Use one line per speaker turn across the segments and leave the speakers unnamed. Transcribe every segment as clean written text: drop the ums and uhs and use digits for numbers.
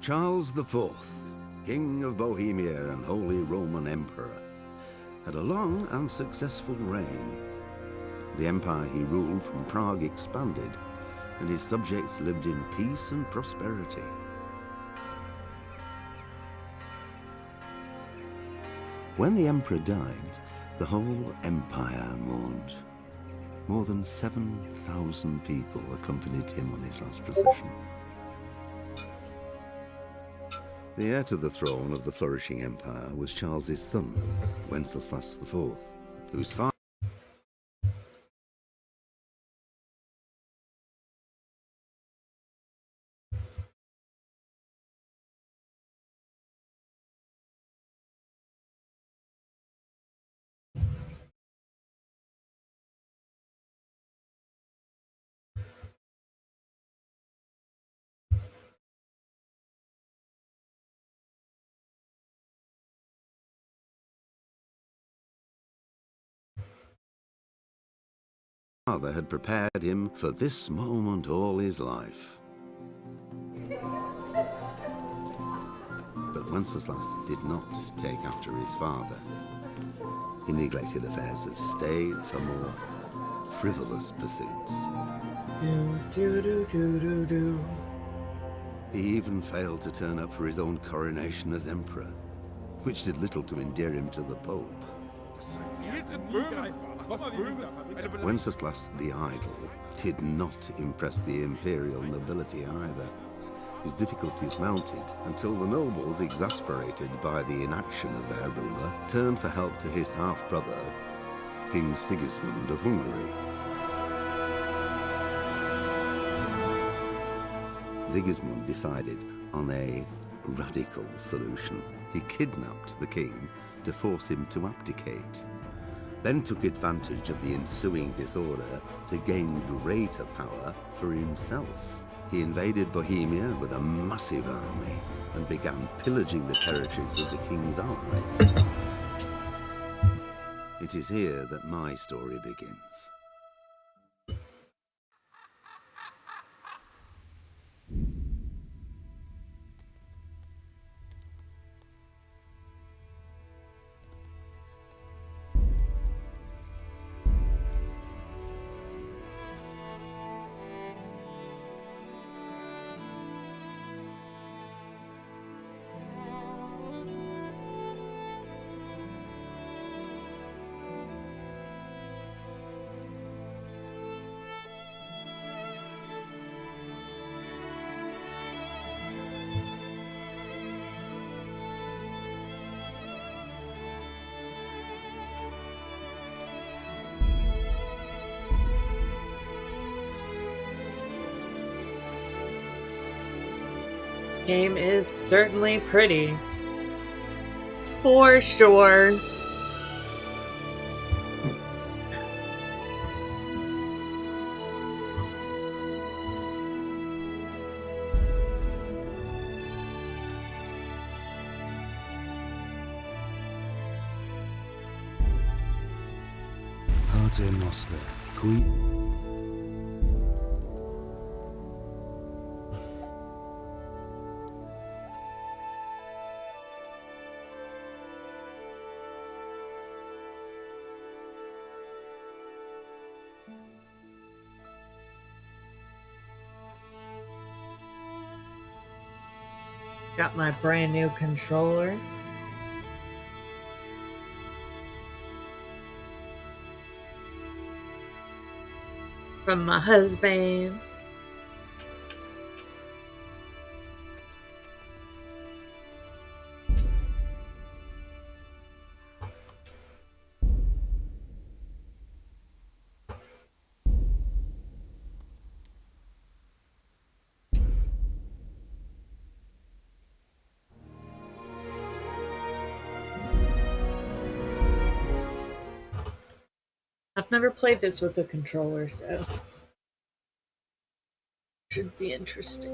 Charles IV, King of Bohemia and Holy Roman Emperor, had a long and successful reign. The empire he ruled from Prague expanded, and his subjects lived in peace and prosperity. When the emperor died, the whole empire mourned. More than 7,000 people accompanied him on his last procession. The heir to the throne of the flourishing empire was Charles's son, Wenceslas IV, whose father had prepared him for this moment all his life. But Wenceslas did not take after his father. He neglected affairs of state for more frivolous pursuits. He even failed to turn up for his own coronation as emperor, which did little to endear him to the Pope. Wenceslas the Idle did not impress the imperial nobility either. His difficulties mounted until the nobles, exasperated by the inaction of their ruler, turned for help to his half-brother, King Sigismund of Hungary. Sigismund decided on a radical solution. He kidnapped the king to force him to abdicate, then took advantage of the ensuing disorder to gain greater power for himself. He invaded Bohemia with a massive army and began pillaging the territories of the king's allies. It is here that my story begins.
Game is certainly pretty. For sure.
Pater Noster, qui...
Got my brand new controller. From my husband. I've never played this with a controller, so should be interesting.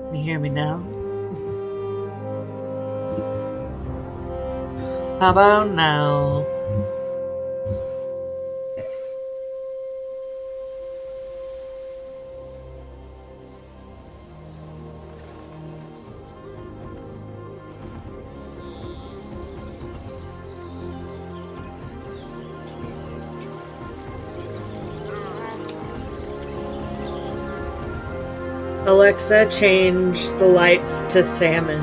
Can you hear me now? How about now? Alexa, change the lights to salmon.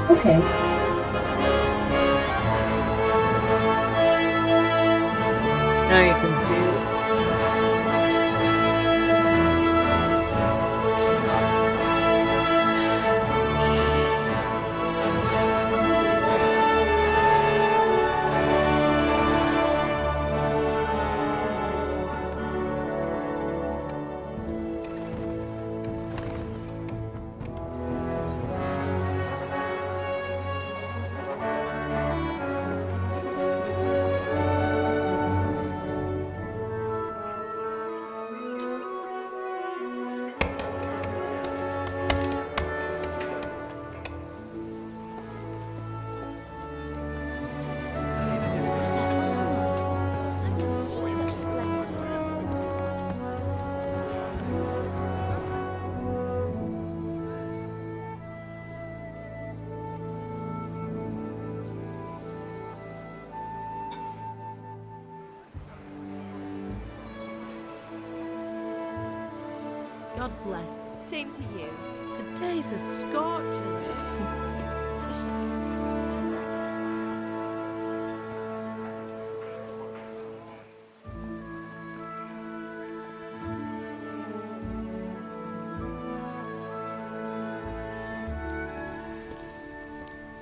Okay.
Now you can see it.
God bless. Same to you. Today's a scorcher.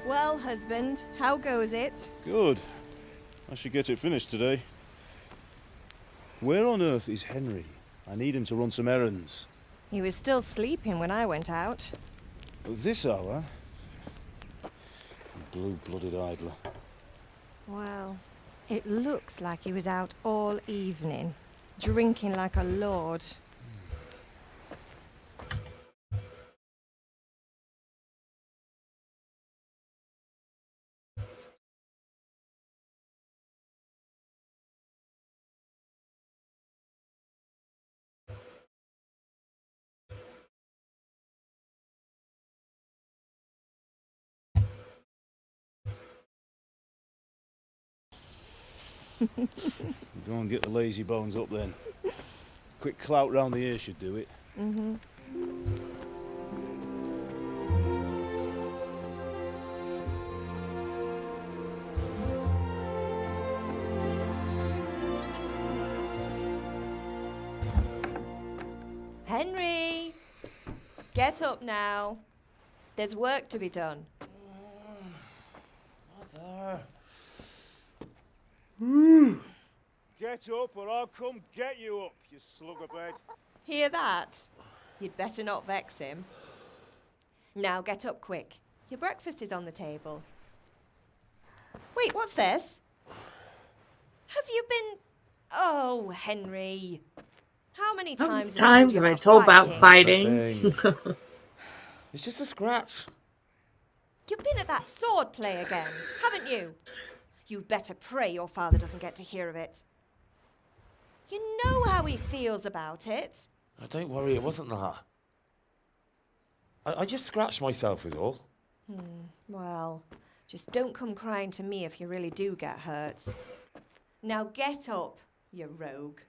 Well, husband, how goes it?
Good. I should get it finished today. Where on earth is Henry? I need him to run some errands.
He was still sleeping when I went out.
At this hour? Blue-blooded idler.
Well, it looks like he was out all evening, drinking like a lord.
Go and get the lazy bones up then. Quick clout round the ear should do it.
Mm-hmm. Henry! Get up now. There's work to be done.
Mother. Get up or I'll come get you up, you slugabed.
Hear that? You'd better not vex him. Now get up quick. Your breakfast is on the table. Wait, what's this? Have you been... Oh, Henry. How many times
Have I told about fighting?
It's just a scratch.
You've been at that sword play again, haven't you? You'd better pray your father doesn't get to hear of it. You know how he feels about it.
Oh, don't worry, it wasn't that. I just scratched myself is all.
Well, just don't come crying to me if you really do get hurt. Now get up, you rogue.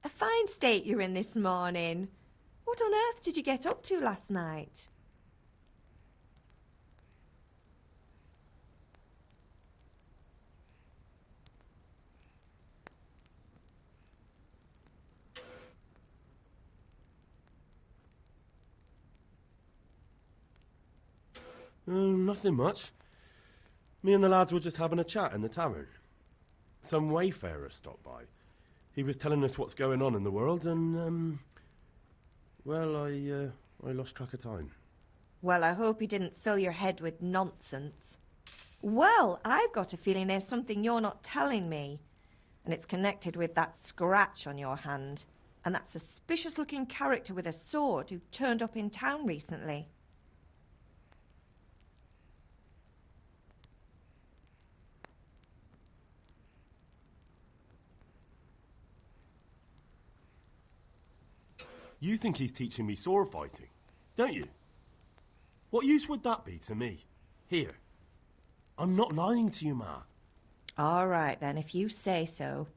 A fine state you're in this morning. What on earth did you get up to last night?
Nothing much. Me and the lads were just having a chat in the tavern. Some wayfarer stopped by. He was telling us what's going on in the world and, well, I lost track of time.
Well, I hope he didn't fill your head with nonsense. Well, I've got a feeling there's something you're not telling me. And it's connected with that scratch on your hand. And that suspicious-looking character with a sword who turned up in town recently.
You think he's teaching me sword fighting, don't you? What use would that be to me? Here. I'm not lying to you, Ma.
All right, then, if you say so.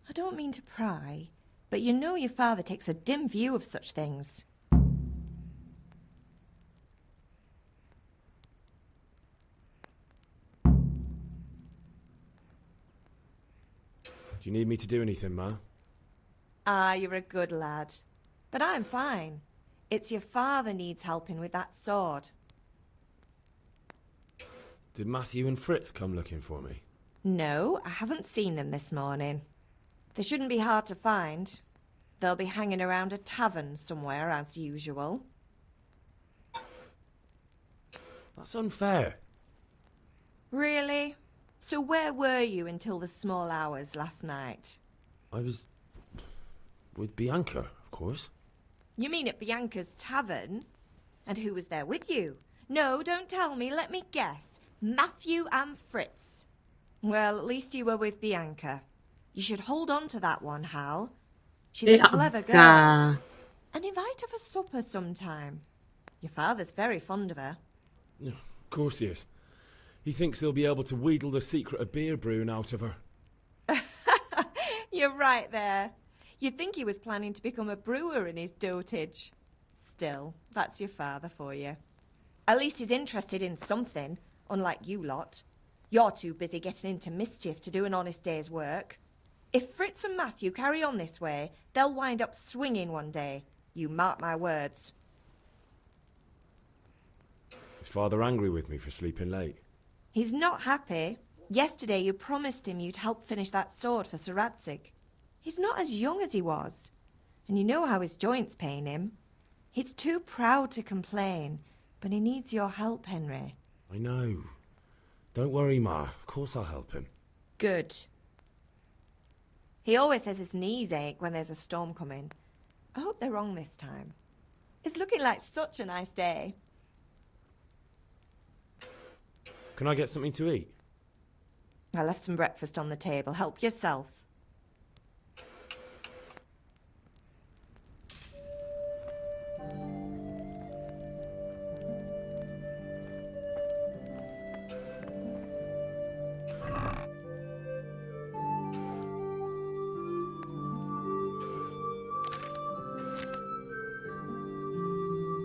I don't mean to pry, but you know your father takes a dim view of such things.
Do you need me to do anything, Ma?
Ah, you're a good lad. But I'm fine. It's your father needs helping with that sword.
Did Matthew and Fritz come looking for me?
No, I haven't seen them this morning. They shouldn't be hard to find. They'll be hanging around a tavern somewhere, as usual.
That's unfair.
Really? So where were you until the small hours last night?
I was with Bianca, of course.
You mean at Bianca's tavern? And who was there with you? No, don't tell me, let me guess. Matthew and Fritz. Well, at least you were with Bianca. You should hold on to that one, Hal. She's a clever girl.
Bianca.
And invite her for supper sometime. Your father's very fond of her.
Yeah, of course he is. He thinks he'll be able to wheedle the secret of beer brewing out of her.
You're right there. You'd think he was planning to become a brewer in his dotage. Still, that's your father for you. At least he's interested in something, unlike you lot. You're too busy getting into mischief to do an honest day's work. If Fritz and Matthew carry on this way, they'll wind up swinging one day. You mark my words.
Is Father angry with me for sleeping late?
He's not happy. Yesterday you promised him you'd help finish that sword for Sir Radzig. He's not as young as he was. And you know how his joints pain him. He's too proud to complain, but he needs your help, Henry.
I know. Don't worry, Ma. Of course I'll help him.
Good. He always says his knees ache when there's a storm coming. I hope they're wrong this time. It's looking like such a nice day.
Can I get something to eat?
I left some breakfast on the table. Help yourself.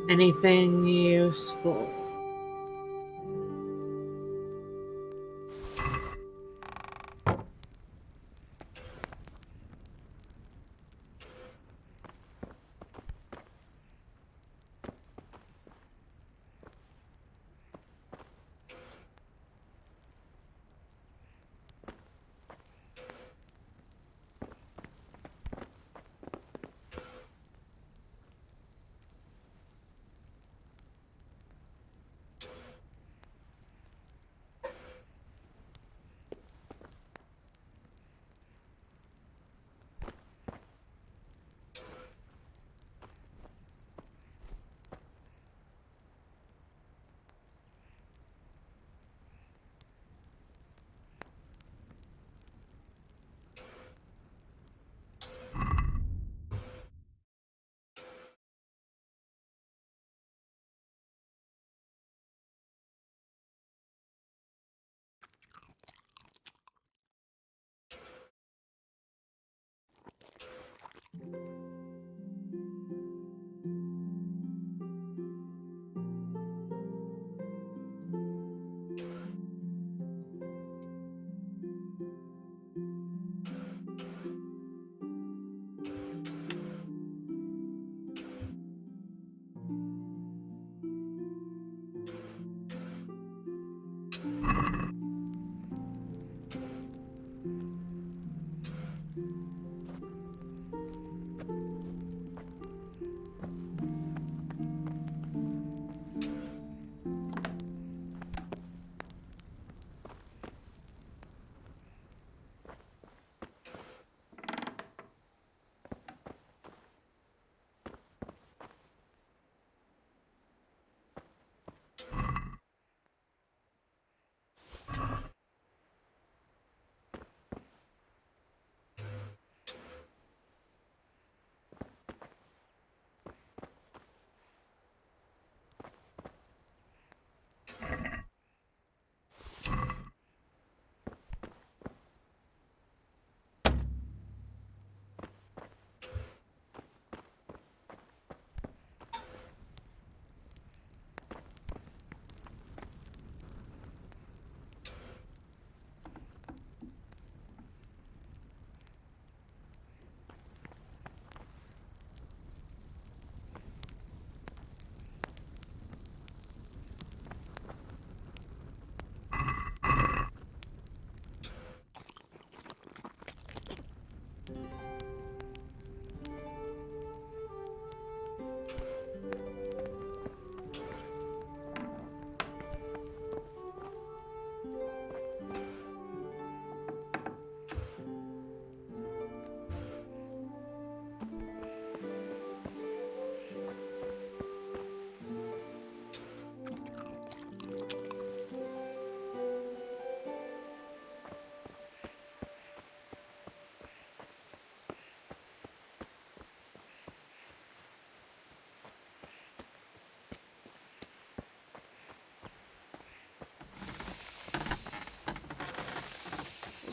Anything useful?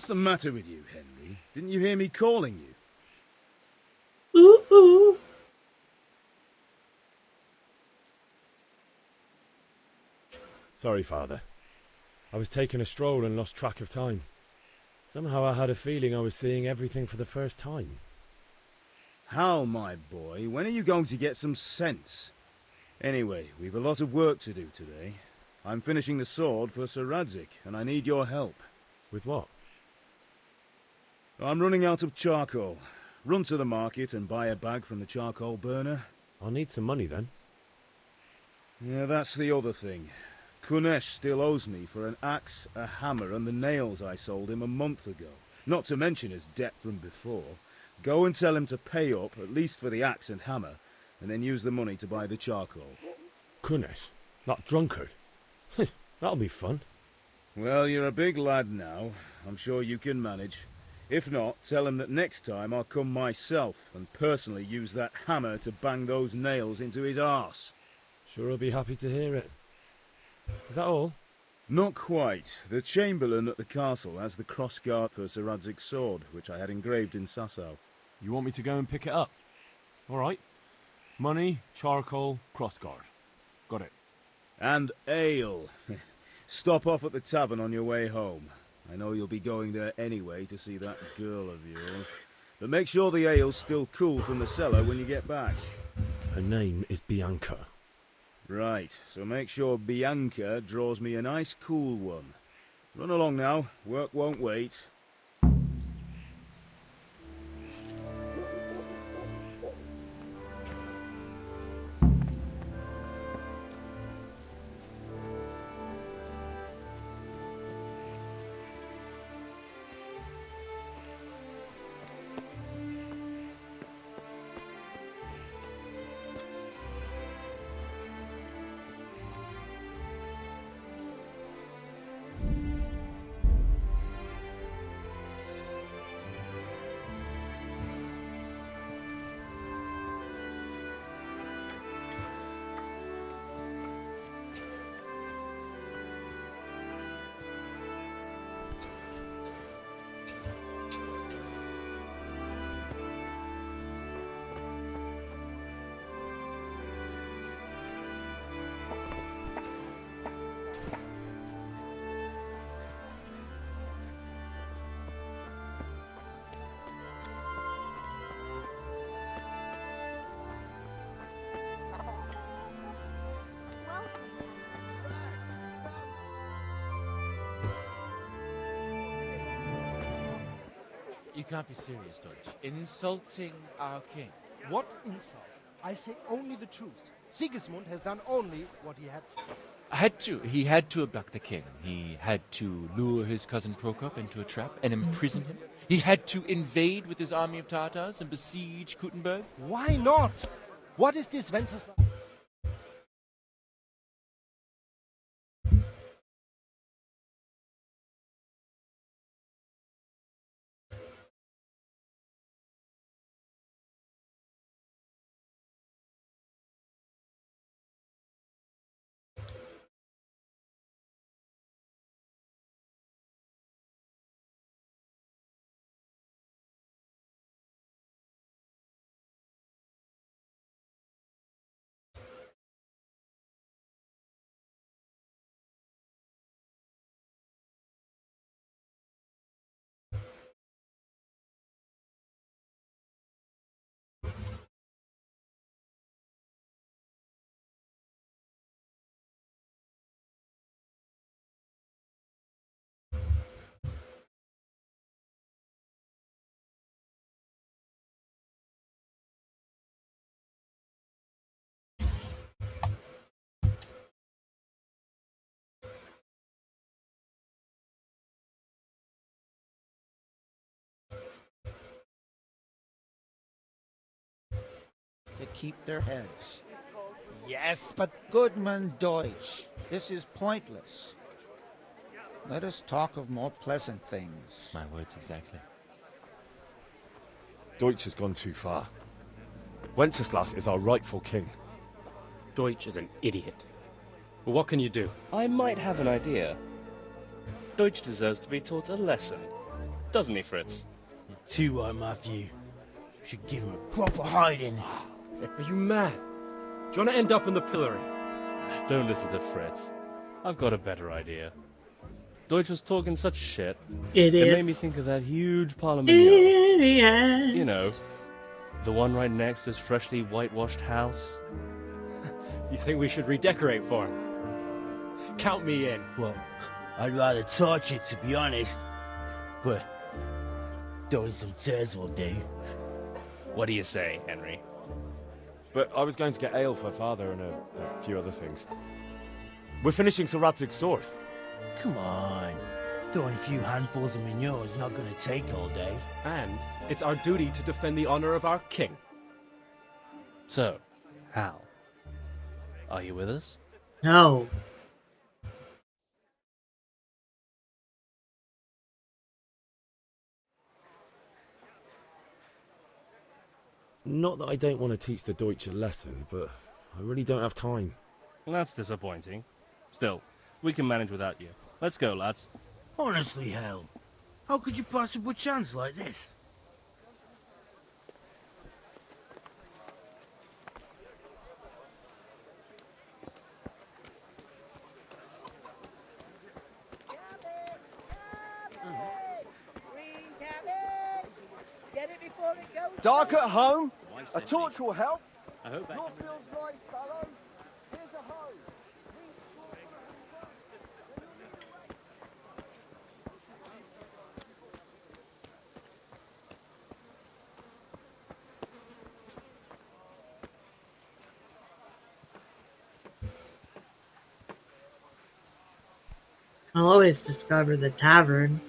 the matter with you, Henry? Didn't you hear me calling you?
Ooh, ooh.
Sorry, Father. I was taking a stroll and lost track of time. Somehow I had a feeling I was seeing everything for the first time.
Hal, my boy, when are you going to get some sense? Anyway, we've a lot of work to do today. I'm finishing the sword for Sir Radzig, and I need your help.
With what?
I'm running out of charcoal. Run to the market and buy a bag from the charcoal burner.
I'll need some money then.
Yeah, that's the other thing. Kunesh still owes me for an axe, a hammer, and the nails I sold him a month ago. Not to mention his debt from before. Go and tell him to pay up, at least for the axe and hammer, and then use the money to buy the charcoal.
Kunesh? That drunkard? That'll be fun.
Well, you're a big lad now. I'm sure you can manage. If not, tell him that next time I'll come myself and personally use that hammer to bang those nails into his arse.
Sure, I'll be happy to hear it. Is that all?
Not quite. The Chamberlain at the castle has the crossguard for Sir Radzig's sword, which I had engraved in Sasau.
You want me to go and pick it up? All right. Money, charcoal, crossguard. Got it.
And ale. Stop off at the tavern on your way home. I know you'll be going there anyway to see that girl of yours. But make sure the ale's still cool from the cellar when you get back.
Her name is Bianca.
Right, so make sure Bianca draws me a nice cool one. Run along now, work won't wait.
You can't be serious, Deutsch. Insulting our king.
What insult? I say only the truth. Sigismund has done only what he had to.
He had to abduct the king. He had to lure his cousin Prokop into a trap and imprison him. He had to invade with his army of Tatars and besiege Kuttenberg.
Why not? What is this Wenceslav?
To keep their heads.
Yes, but
Goodman Deutsch, this is pointless. Let us talk of more pleasant things.
My words exactly.
Deutsch has gone too far. Wenceslas is our rightful king.
Deutsch is an idiot. But what can you do?
I might have an idea. Deutsch deserves to be taught a lesson.
doesn't he, Fritz?
You're too right, Matthew. Should give him a proper hiding.
Are you mad? Do you want to end up in the pillory? Don't listen to Fritz. I've got a better idea. Deutsch was talking such shit.
Idiots.
It made me think of that huge Parliament.
Idiots.
You know, the one right next to his freshly whitewashed house.
You think we should redecorate for him? Count me in.
Well, I'd rather torch it, to be honest. But throwing some turds will do.
What do you say, Henry?
But I was going to get ale for Father and a few other things. We're finishing Sir Radzig's sword.
Come on. Throwing a few handfuls of manure is not going to take all day.
And it's our duty to defend the honor of our king.
So, Hal, are you with us?
No.
Not that I don't want to teach the Deutsch a lesson, but I really don't have time.
That's disappointing. Still, we can manage without you. Let's go, lads.
Honestly, Hal, how could you pass up a chance like this?
Get it before it goes.
Dark at home? A torch will help.
I hope
Your field's life, fellow. Here's a hoe.
I'll always discover the tavern.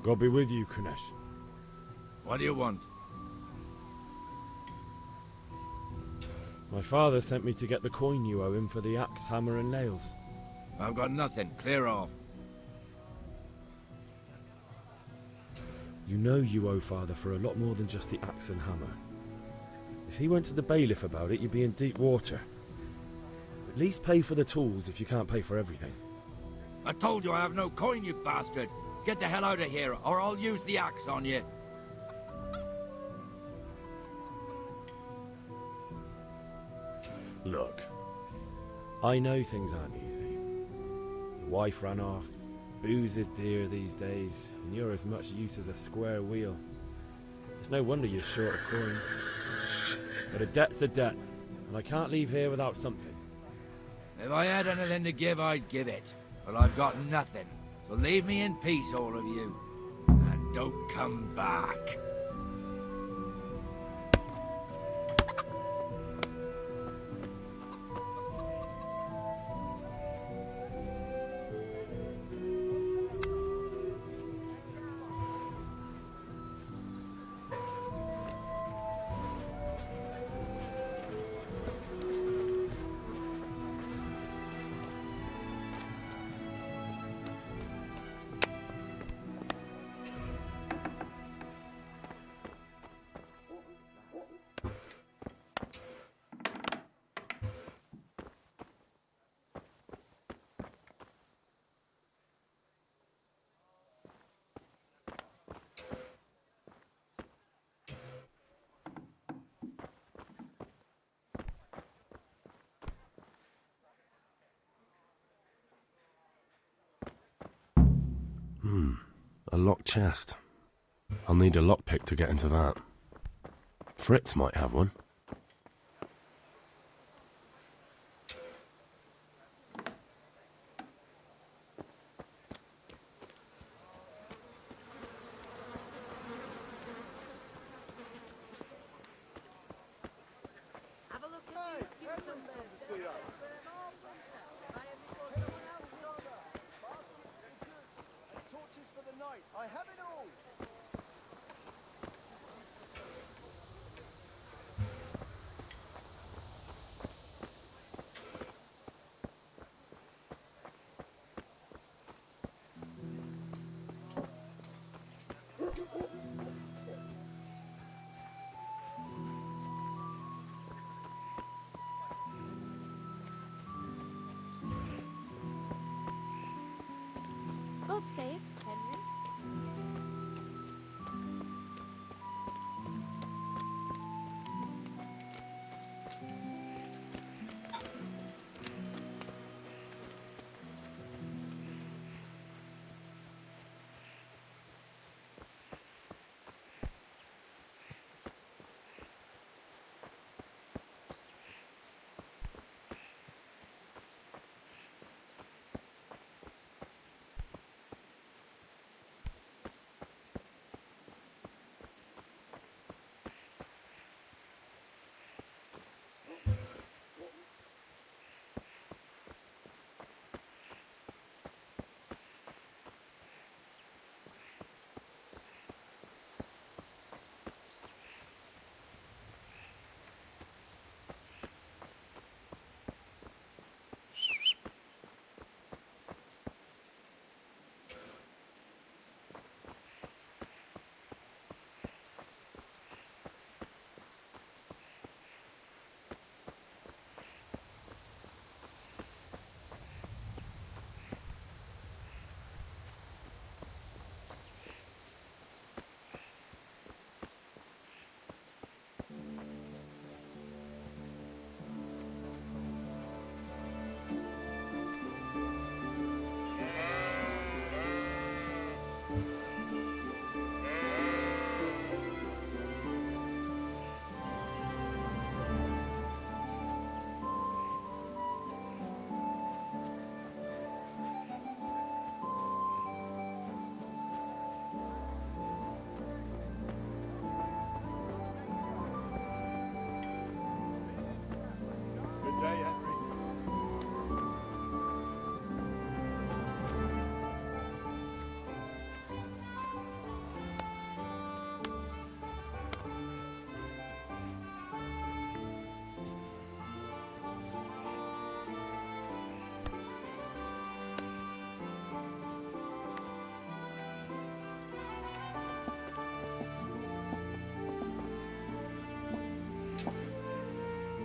God be with you, Kunesh.
What do you want?
My father sent me to get the coin you owe him for the axe, hammer and nails.
I've got nothing. Clear off.
You know you owe Father for a lot more than just the axe and hammer. If he went to the bailiff about it, you'd be in deep water. At least pay for the tools if you can't pay for everything.
I told you I have no coin, you bastard. Get the hell out of here, or I'll use the axe on you.
Look, I know things aren't easy. Your wife ran off, booze is dear these days, and you're as much use as a square wheel. It's no wonder you're short of coin. But a debt's a debt, and I can't leave here without something.
If I had anything to give, I'd give it. But I've got nothing. So leave me in peace, all of you. And don't come back.
A locked chest. I'll need a lockpick to get into that. Fritz might have one.
Torches for the night. I have it all.
God save Henry.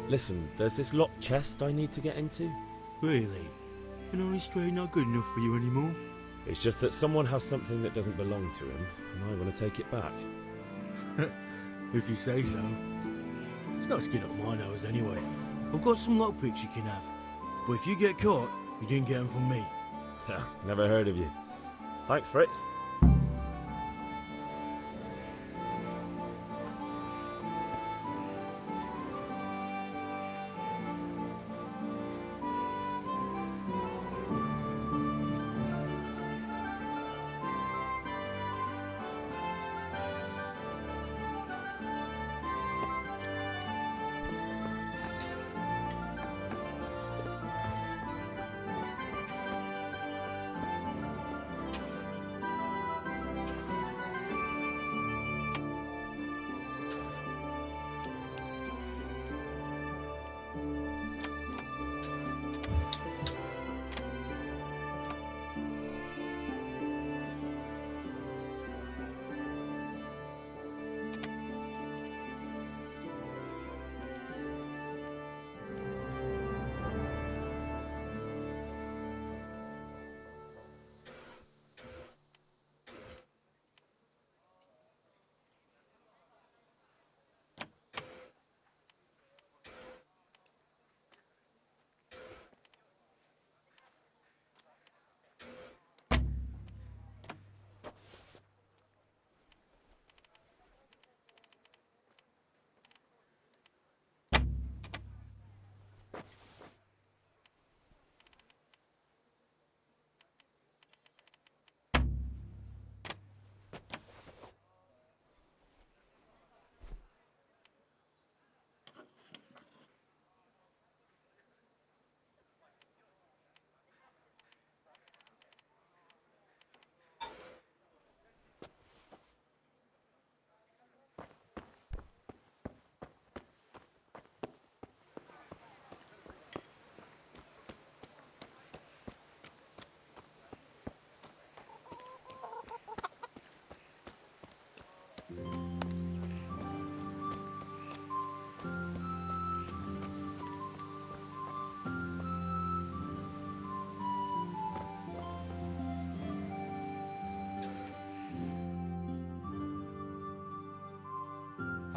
Listen, there's this locked chest I need to get into.
Really? An honest trade not good enough for you anymore?
It's just that someone has something that doesn't belong to him, and I want to take it back.
If you say so. It's no skin off my nose anyway. I've got some lockpicks you can have. But if you get caught, you didn't get them from me.
Never heard of you. Thanks, Fritz.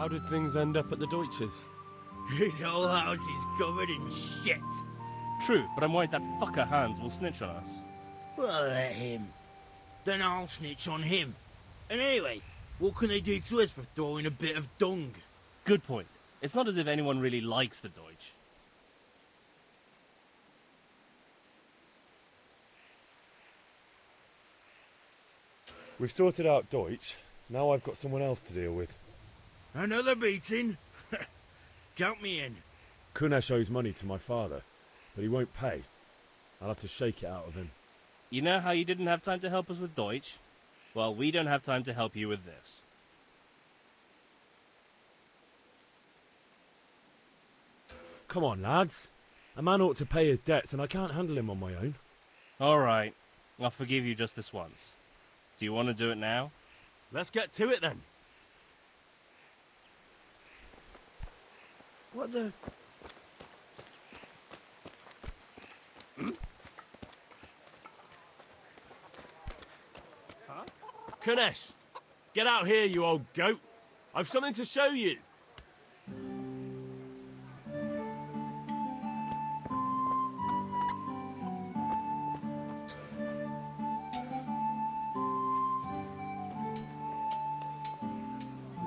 How did things end up at the Deutsches?
His whole house is covered in shit.
True, but I'm worried that fucker Hans will snitch on us.
Well, let him. Then I'll snitch on him. And anyway, what can they do to us for throwing a bit of dung?
Good point. It's not as if anyone really likes the Deutsch.
We've sorted out Deutsch. Now I've got someone else to deal with.
Another beating? Count me in.
Kunesh owes money to my father, but he won't pay. I'll have to shake it out of him.
You know how you didn't have time to help us with Deutsch? Well, we don't have time to help you with this.
Come on, lads. A man ought to pay his debts, and I can't handle him on my own.
All right. I'll forgive you just this once. Do you want to do it now?
Let's get to it then.
What the...
Kunesh, get out here, you old goat. I've something to show you.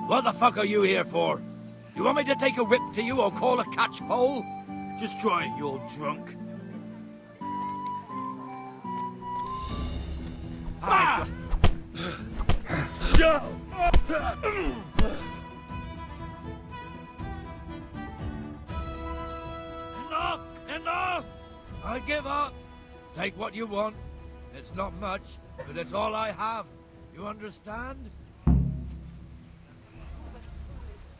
What the fuck are you here for? You want me to take a whip to you or call a catchpole?
Just try it, you old drunk.
Ah! Enough! Enough! I give up. Take what you want. It's not much, but it's all I have. You understand?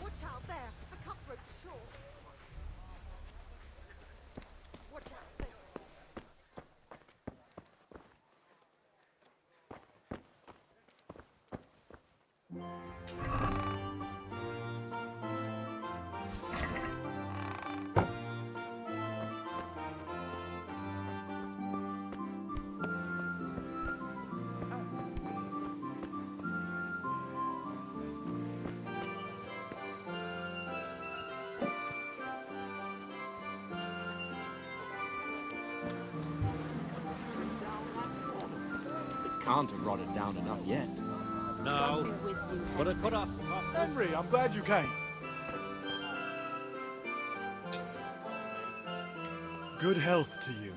Watch out there! A cutthroat shore! Watch out, this.
Can't have rotted down enough yet.
No, but it could have.
Henry, I'm glad you came. Good health to you.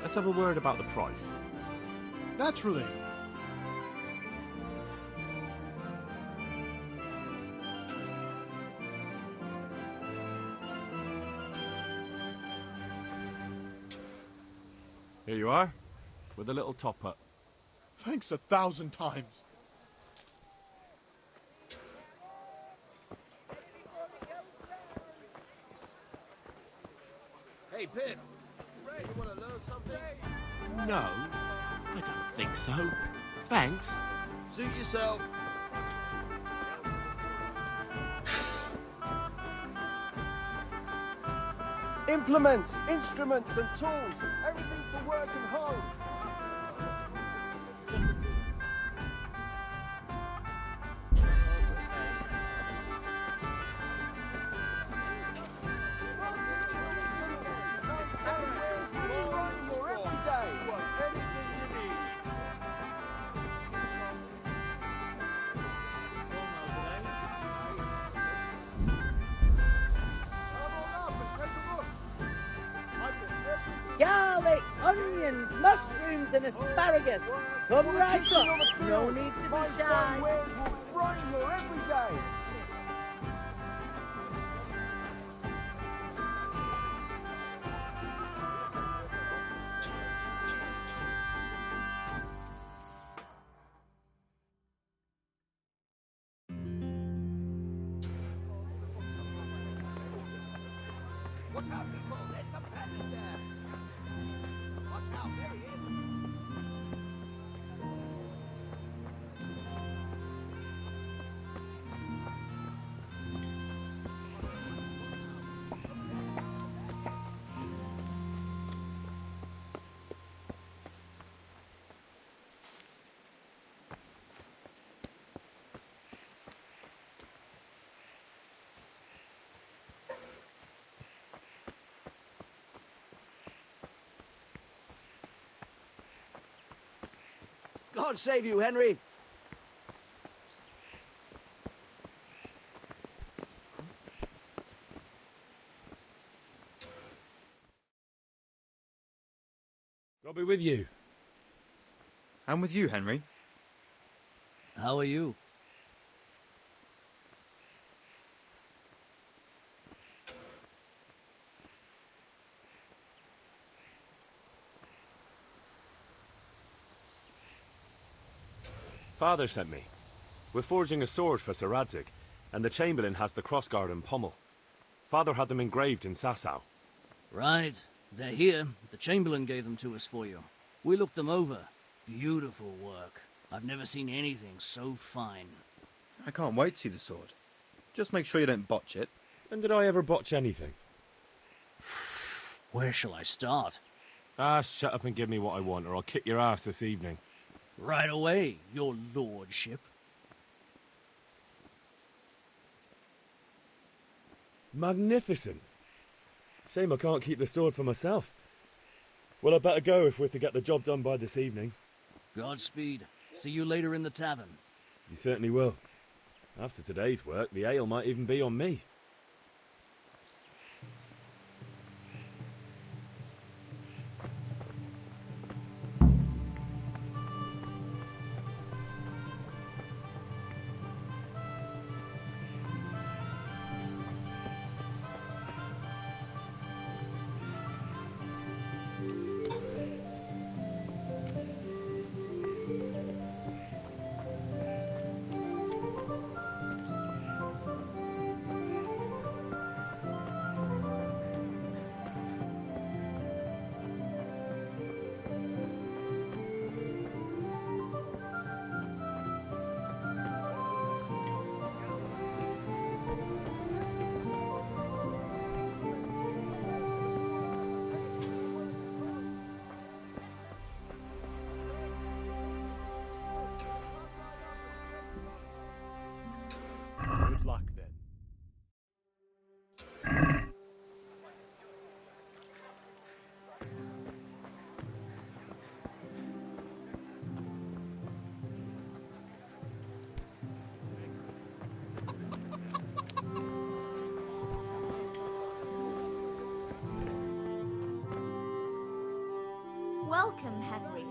Let's have a word about the price.
Naturally.
Here you are, with a little top-up.
Thanks 1,000 times.
Hey, Pip. Ray, you want to learn something?
No, I don't think so. Thanks.
Suit yourself.
Implements, instruments and tools. Everything for work and home.
onions, mushrooms, and asparagus. Come right up. No need to be shy.
Brighten your every day.
Watch out, people! There's some bandit there! Watch out, there he is!
God save you, Henry.
God be with you.
And with you, Henry.
How are you?
Father sent me. We're forging a sword for Sir Radzig, and the Chamberlain has the crossguard and pommel. Father had them engraved in Sasau.
Right. They're here. The Chamberlain gave them to us for you. We looked them over. Beautiful work. I've never seen anything so fine.
I can't wait to see the sword. Just make sure you don't botch it.
When did I ever botch anything?
Where shall I start?
Ah, shut up and give me what I want, or I'll kick your ass this evening.
Right away, your lordship.
Magnificent. Shame I can't keep the sword for myself. Well, I better go if we're to get the job done by this evening.
Godspeed. See you later in the tavern.
You certainly will. After today's work, the ale might even be on me.
Good luck, then.
Welcome, Henry.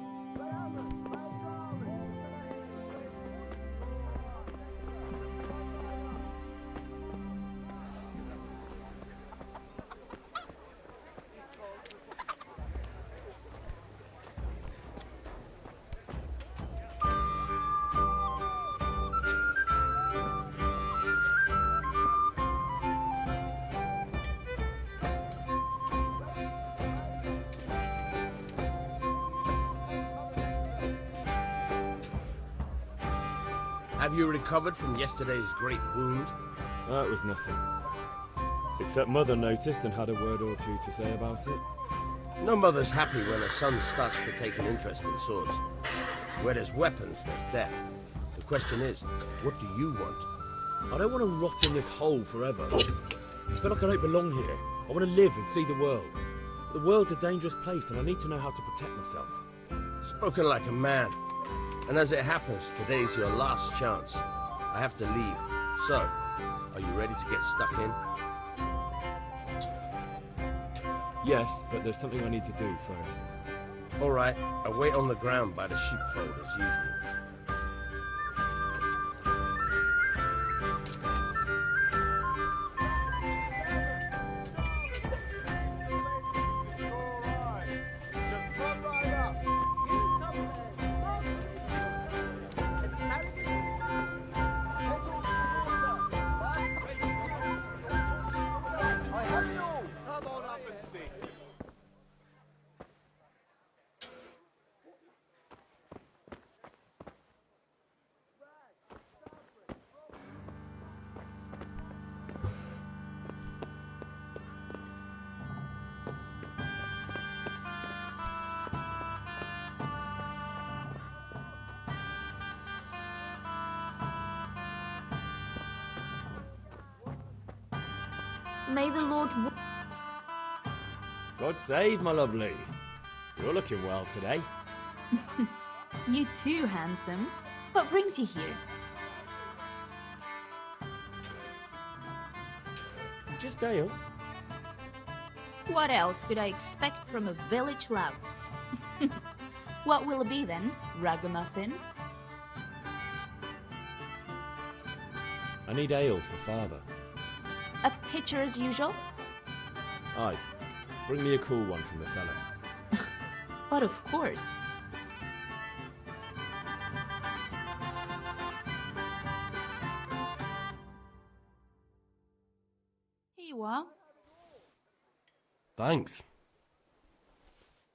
Have you recovered from yesterday's great wound?
That was nothing. Except Mother noticed and had a word or two to say about it.
No mother's happy when a son starts to take an interest in swords. Where there's weapons, there's death. The question is, what do you want?
I don't want to rot in this hole forever. I feel like I don't belong here. I want to live and see the world. The world's a dangerous place and I need to know how to protect myself.
Spoken like a man. And as it happens, today's your last chance. I have to leave. So, are you ready to get stuck in?
Yes, but there's something I need to do first.
All right, I'll wait on the ground by the sheepfold as usual.
May the Lord...
God save, my lovely. You're looking well today.
You too, handsome. What brings you here?
Just ale.
What else could I expect from a village lout? What will it be then, ragamuffin?
I need ale for father.
A pitcher as usual?
Aye. Bring me a cool one from the cellar.
But of course. Here you are.
Thanks.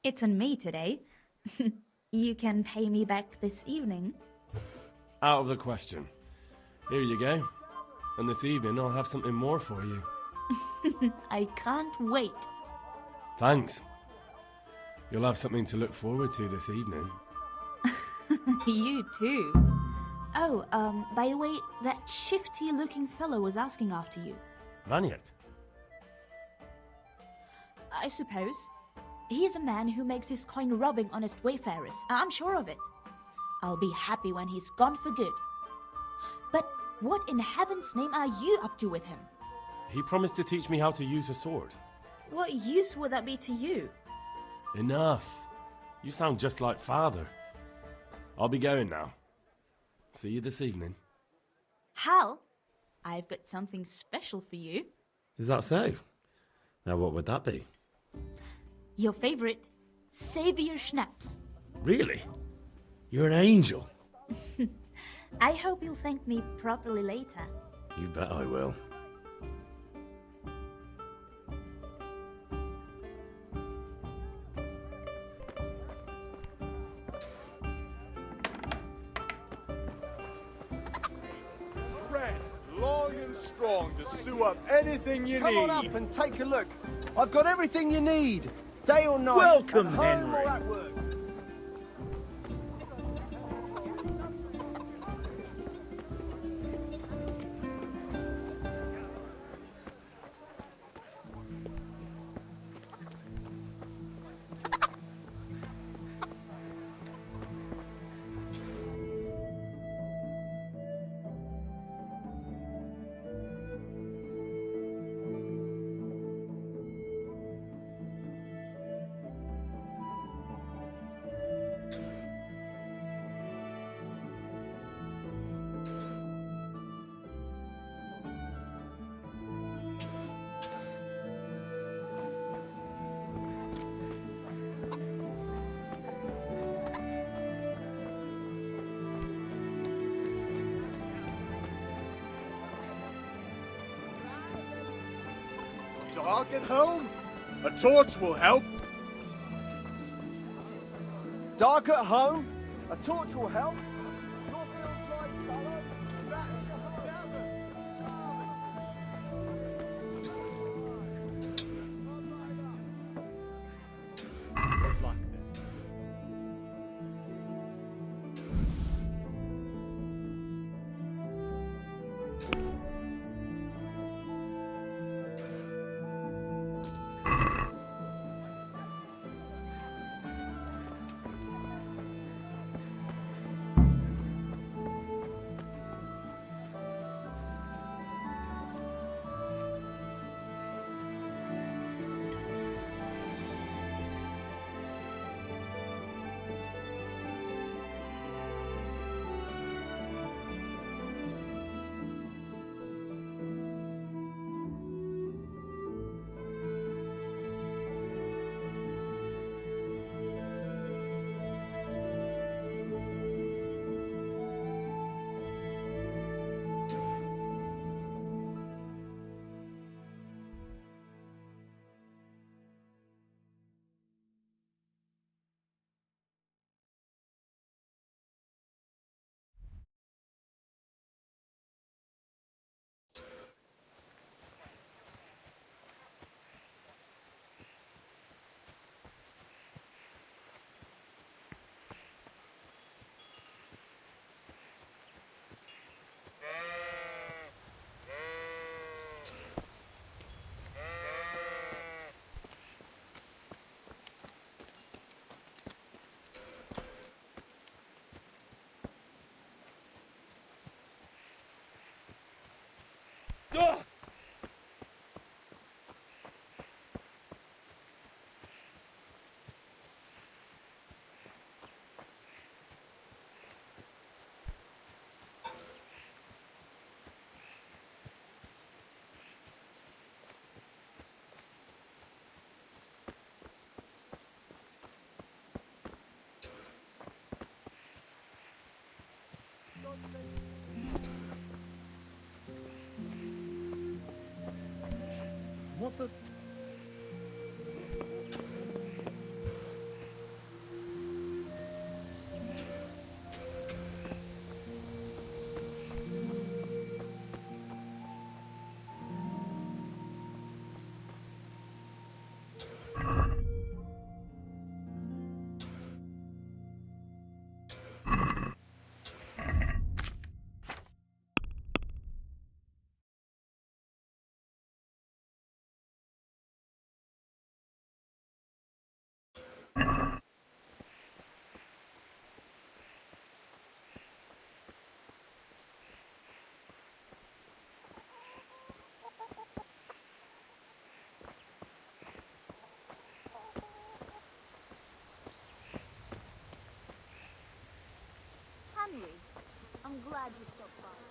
It's on me today. You can pay me back this evening.
Out of the question. Here you go. And this evening I'll have something more for you.
I can't wait.
Thanks. You'll have something to look forward to this evening.
You too. Oh, by the way, that shifty-looking fellow was asking after you.
Vaniak?
I suppose. He's a man who makes his coin robbing honest wayfarers. I'm sure of it. I'll be happy when he's gone for good. But what in heaven's name are you up to with him?
He promised to teach me how to use a sword.
What use would that be to you?
Enough. You sound just like father. I'll be going now. See you this evening.
Hal, I've got something special for you.
Is that so? Now what would that be?
Your favorite, Savior Schnapps.
Really? You're an angel.
I hope you'll thank me properly later.
You bet I will.
Red, long and strong to sew up anything you need.
Come on up and take a look. I've got everything you need. Day or night.
Welcome,
at home
Henry.
or at work.
Dark at home? A torch will help.
Dark at home? A torch will help? What the...
Henry, I'm glad you stopped by.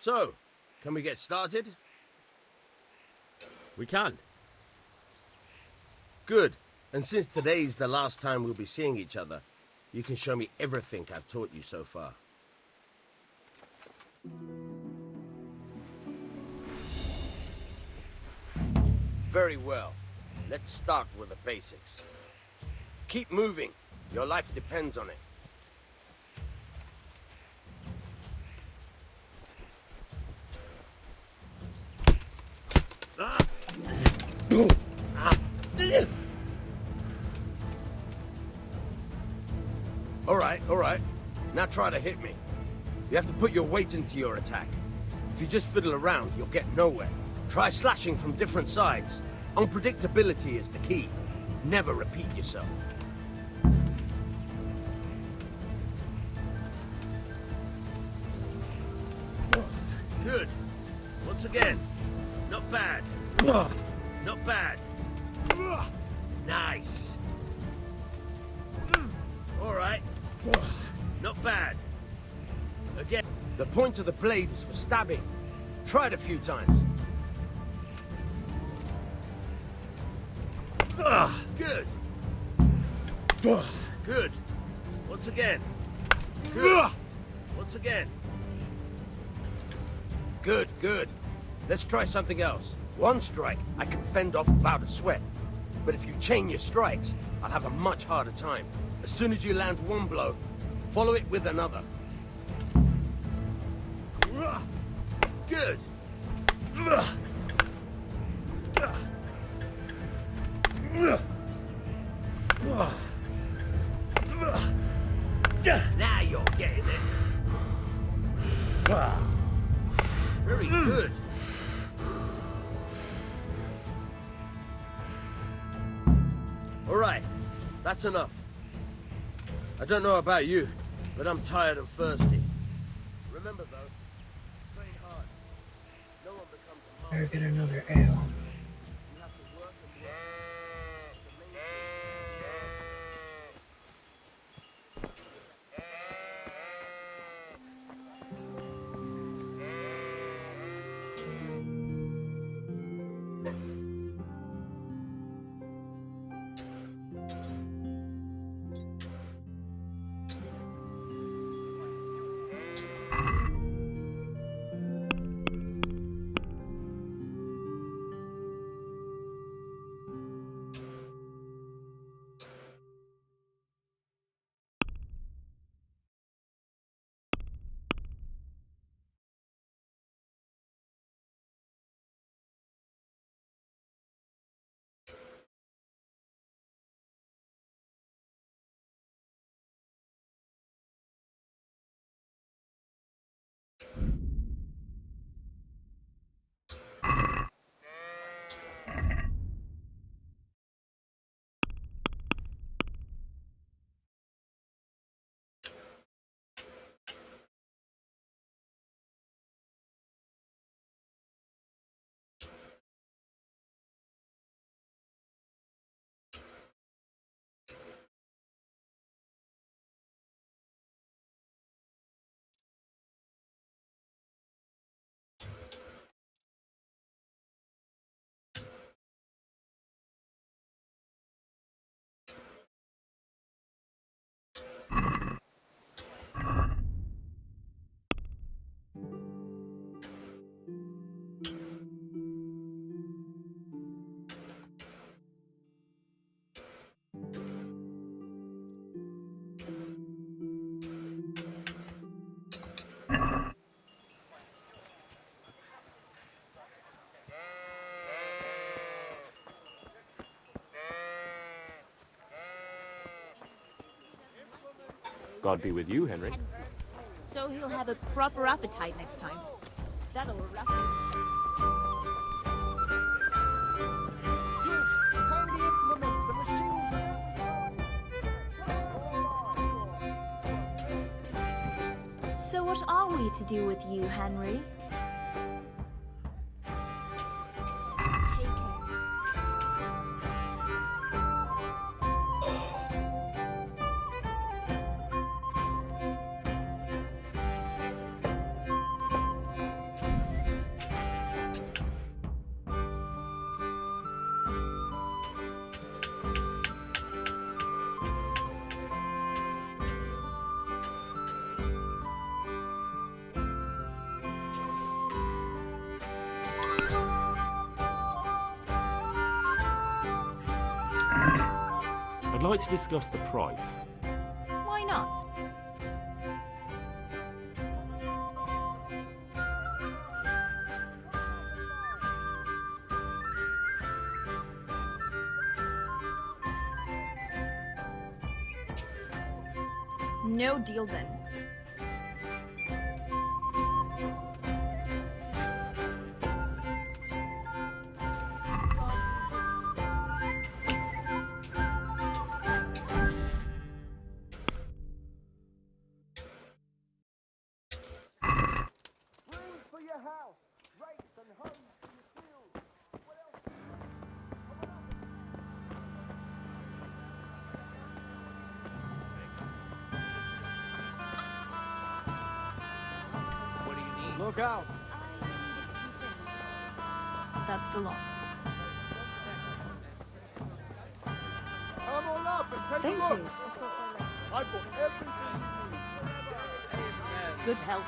So, can we get started?
We can.
Good. And since today's the last time we'll be seeing each other, you can show me everything I've taught you so far. Very well. Let's start with the basics. Keep moving. Your life depends on it. All right. Now try to hit me. You have to put your weight into your attack. If you just fiddle around, you'll get nowhere. Try slashing from different sides. Unpredictability is the key. Never repeat yourself. Good. Once again. Not bad. Not bad. Nice. again. The point of the blade is for stabbing. Try it a few times. Good. Good. Once again. Good. Once again. Good, good. Let's try something else. One strike, I can fend off without a sweat. But if you chain your strikes, I'll have a much harder time. As soon as you land one blow, follow it with another. Good. Now you're getting it. Very good. All right, that's enough. I don't know about you, but I'm tired and thirsty. Remember though, train hard. No one becomes a
Better get another ale.
God be with you, Henry.
So he'll have a proper appetite next time. That'll rough him. So what are we to do with you, Henry?
I'd like to discuss the price.
Why not? No deal then.
Look out!
That's the lot.
Come on up and take
Thank
a look!
you.
I've got everything you need.
Good help.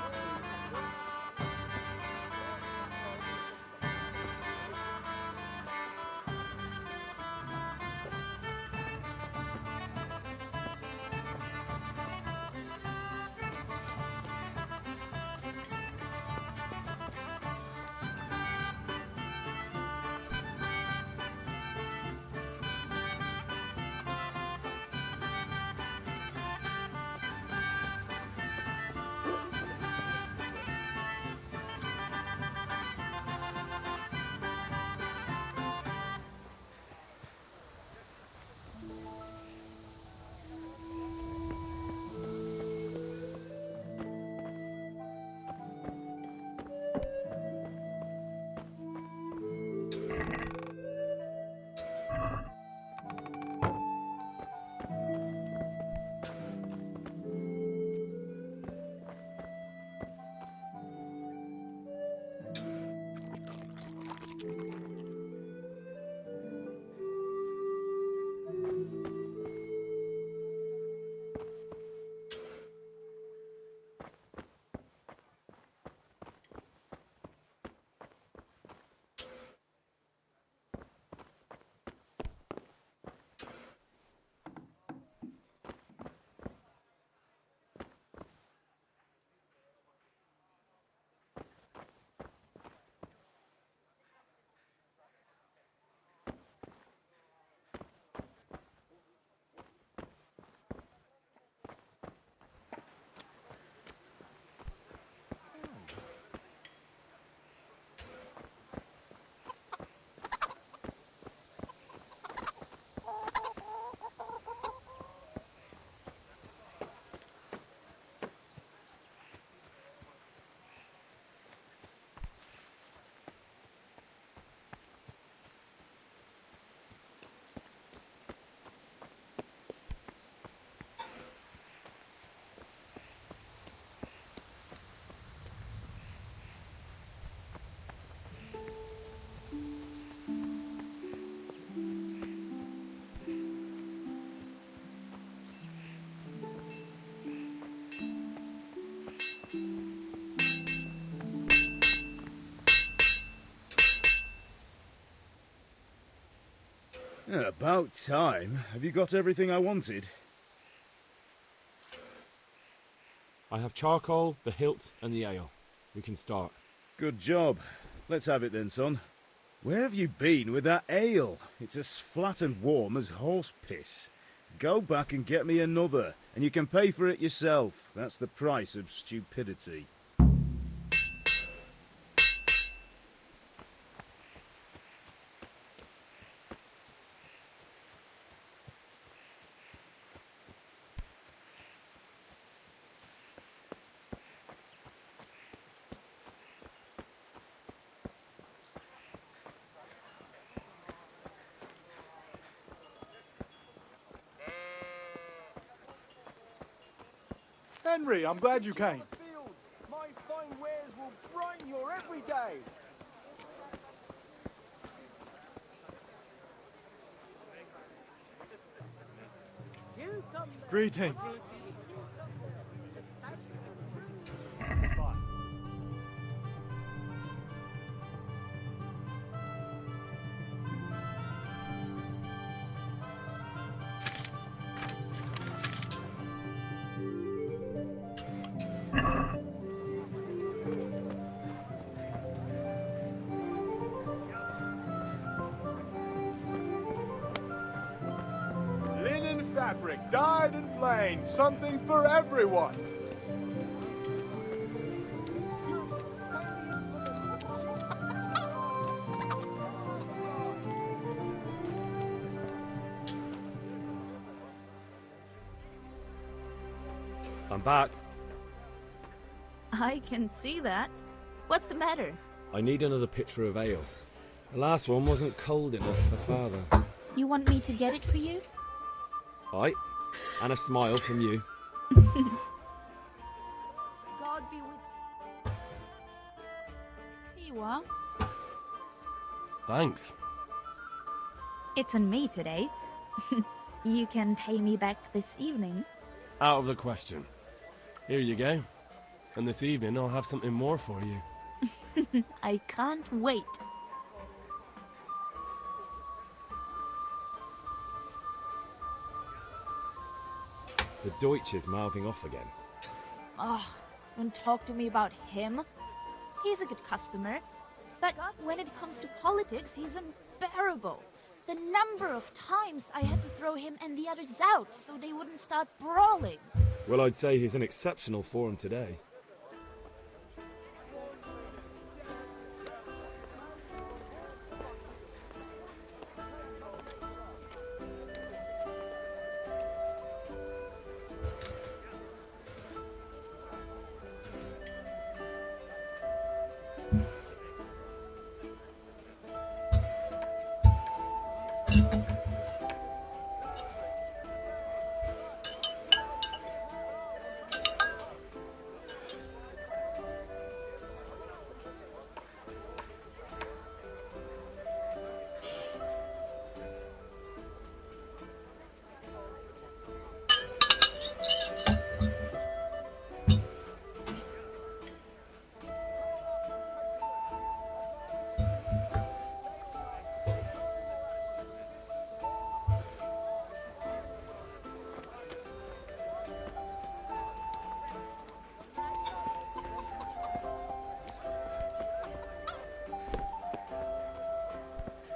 About time. Have you got everything I wanted?
I have charcoal, the hilt, and the ale. We can start.
Good job. Let's have it then, son. Where have you been with that ale? It's as flat and warm as horse piss. Go back and get me another, and you can pay for it yourself. That's the price of stupidity.
Henry, I'm glad you came. My fine wares will brighten your every day. Greetings. Fabric, dyed and plain, something for everyone.
I'm back.
I can see that. What's the matter?
I need another pitcher of ale. The last one wasn't cold enough for Father.
You want me to get it for you?
Aye, and a smile from you.
God be with
Thanks.
It's on me today. You can pay me back this evening.
Out of the question. Here you go. And this evening I'll have something more for you.
I can't wait.
The Deutsch is mouthing off again.
Oh, don't talk to me about him. He's a good customer. But when it comes to politics, he's unbearable. The number of times I had to throw him and the others out so they wouldn't start brawling.
Well, I'd say he's in exceptional form today.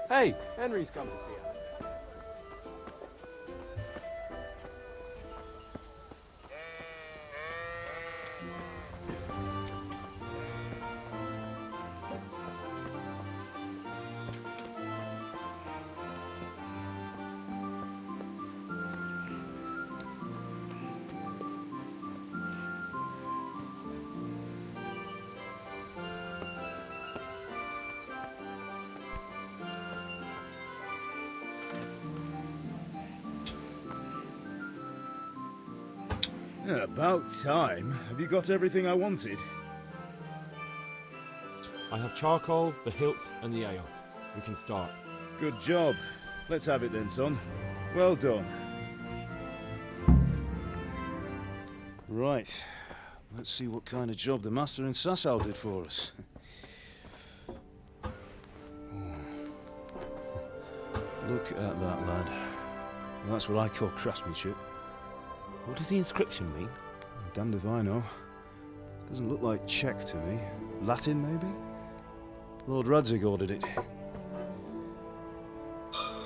Hey, Henry's come to see us.
Yeah, about time. Have you got everything I wanted?
I have charcoal, the hilt, and the ale. We can start.
Good job. Let's have it then, son. Well done. Right. Let's see what kind of job the master in Sasau did for us. Look at that, lad. That's what I call craftsmanship.
What does the inscription mean?
Damned if I know. Doesn't look like Czech to me. Latin, maybe? Lord Radzig ordered it. Oh,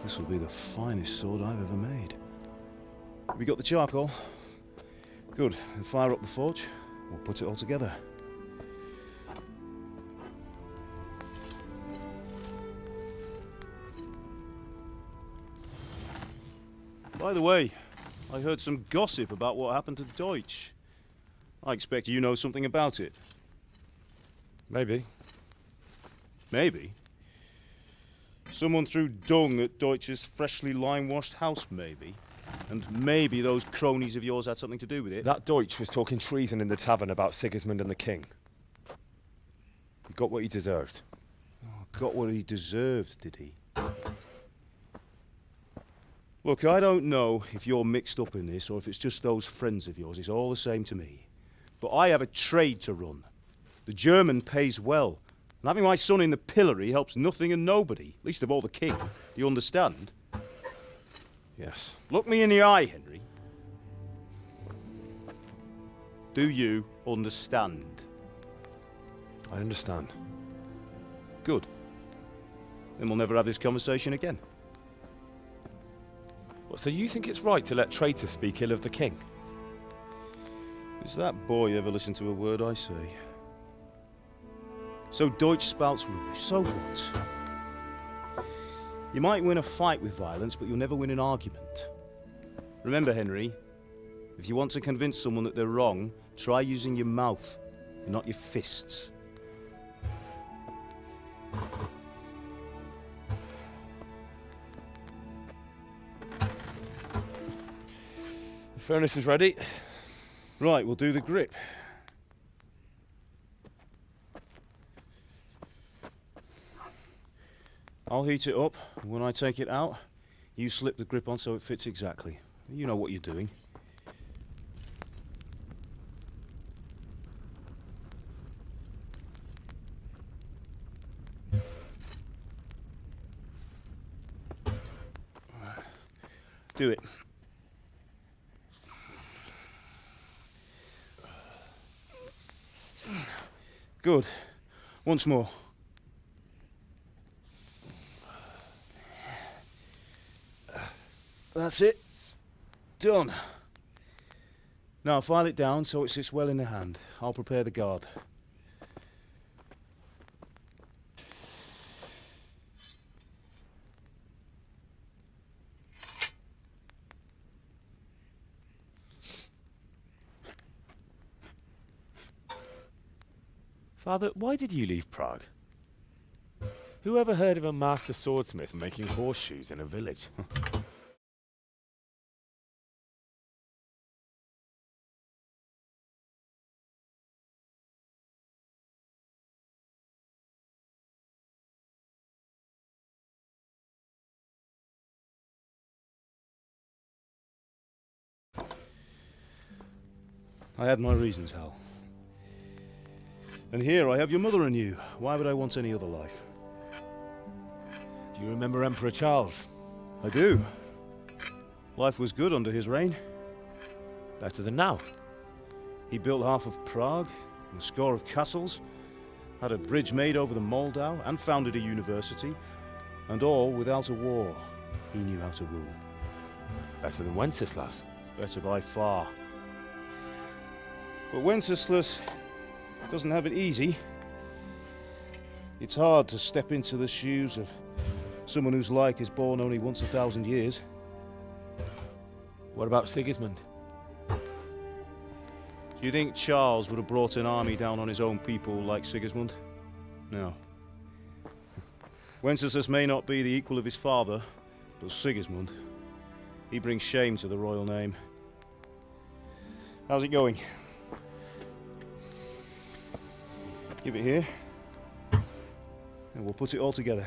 this will be the finest sword I've ever made. Have we got the charcoal? Good. Then fire up the forge. We'll put it all together. By the way, I heard some gossip about what happened to Deutsch. I expect you know something about it.
Maybe.
Maybe? Someone threw dung at Deutsch's freshly lime-washed house, maybe? And maybe those cronies of yours had something to do with it?
That Deutsch was talking treason in the tavern about Sigismund and the king. He got what he deserved.
Oh, got what he deserved, did he? Look, I don't know if you're mixed up in this or if it's just those friends of yours. It's all the same to me. But I have a trade to run. The German pays well. And having my son in the pillory helps nothing and nobody, least of all the king. Do you understand?
Yes.
Look me in the eye, Henry. Do you understand?
I understand.
Good. Then we'll never have this conversation again.
So you think it's right to let traitors speak ill of the king?
Does that boy ever listen to a word I say? So Deutsch spouts rubbish. So what? You might win a fight with violence, but you'll never win an argument. Remember, Henry, if you want to convince someone that they're wrong, try using your mouth, not your fists.
The furnace is ready.
Right, we'll do the grip. I'll heat it up, and when I take it out, you slip the grip on so it fits exactly. You know what you're doing. Do it. Good. Once more. That's it. Done. Now file it down so it sits well in the hand. I'll prepare the guard.
Father, why did you leave Prague? Who ever heard of a master swordsmith making horseshoes in a village?
I had my reasons, Hal. And here I have your mother and you. Why would I want any other life?
Do you remember Emperor Charles?
I do. Life was good under his reign.
Better than now.
He built half of Prague, and a score of castles, had a bridge made over the Moldau, and founded a university, and all without a war. He knew how to rule.
Better than Wenceslas?
Better by far. But Wenceslas doesn't have it easy. It's hard to step into the shoes of someone whose like is born only once 1,000 years.
What about Sigismund?
Do you think Charles would have brought an army down on his own people like Sigismund? No. Wenceslas may not be the equal of his father, but Sigismund, he brings shame to the royal name. How's it going? Give it here, and we'll put it all together.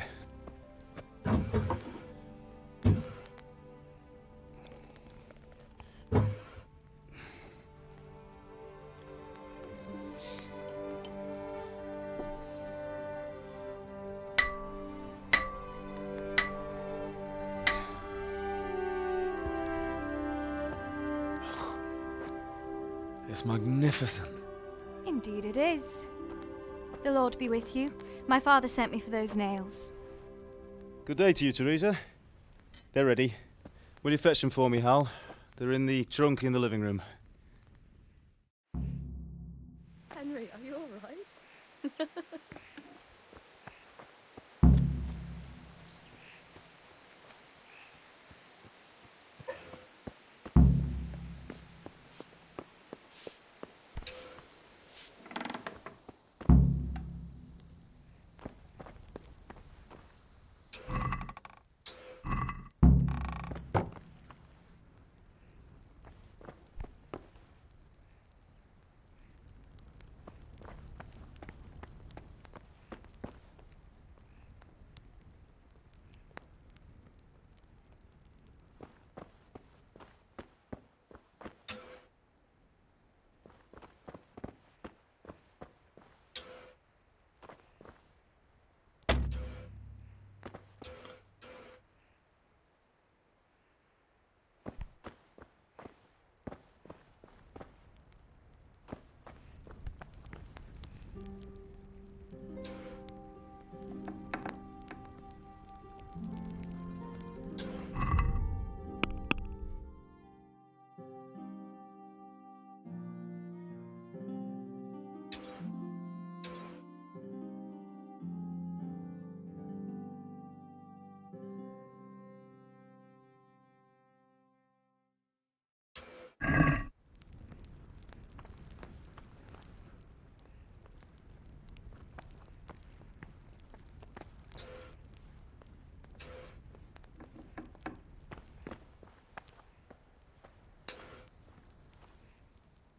It's magnificent.
Indeed it is. The Lord be with you. My father sent me for those nails.
Good day to you, Teresa. They're ready. Will you fetch them for me, Hal? They're in the trunk in the living room.
Henry, are you all right?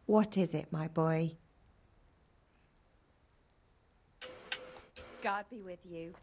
What is it, my boy?
God be with you.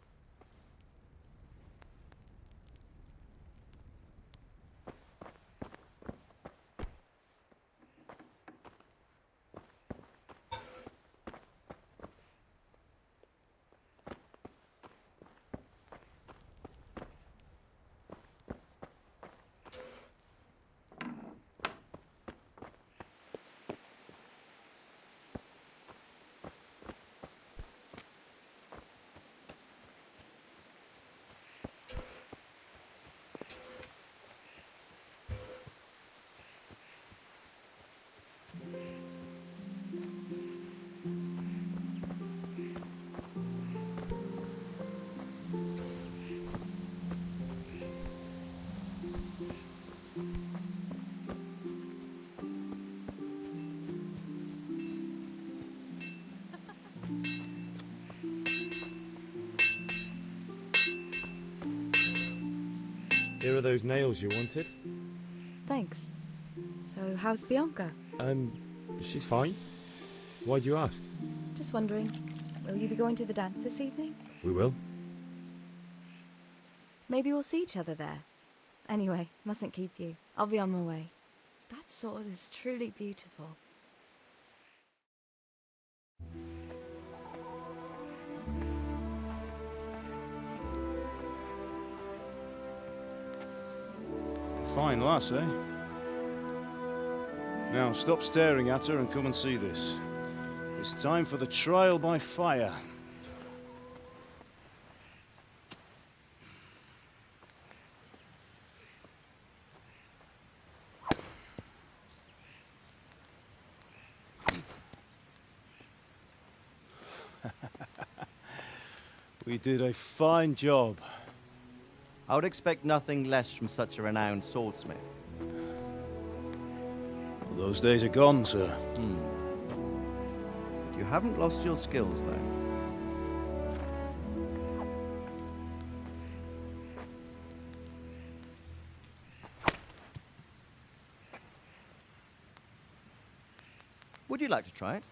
Here are those nails you wanted.
Thanks. So, how's Bianca?
She's fine. Why do you ask?
Just wondering, will you be going to the dance this evening?
We will.
Maybe we'll see each other there. Anyway, mustn't keep you. I'll be on my way. That sword is truly beautiful.
Fine lass, eh? Now, stop staring at her and come and see this. It's time for the trial by fire. We did a fine job.
I would expect nothing less from such a renowned swordsmith.
Those days are gone, sir.
But you haven't lost your skills, though. Would you like to try it?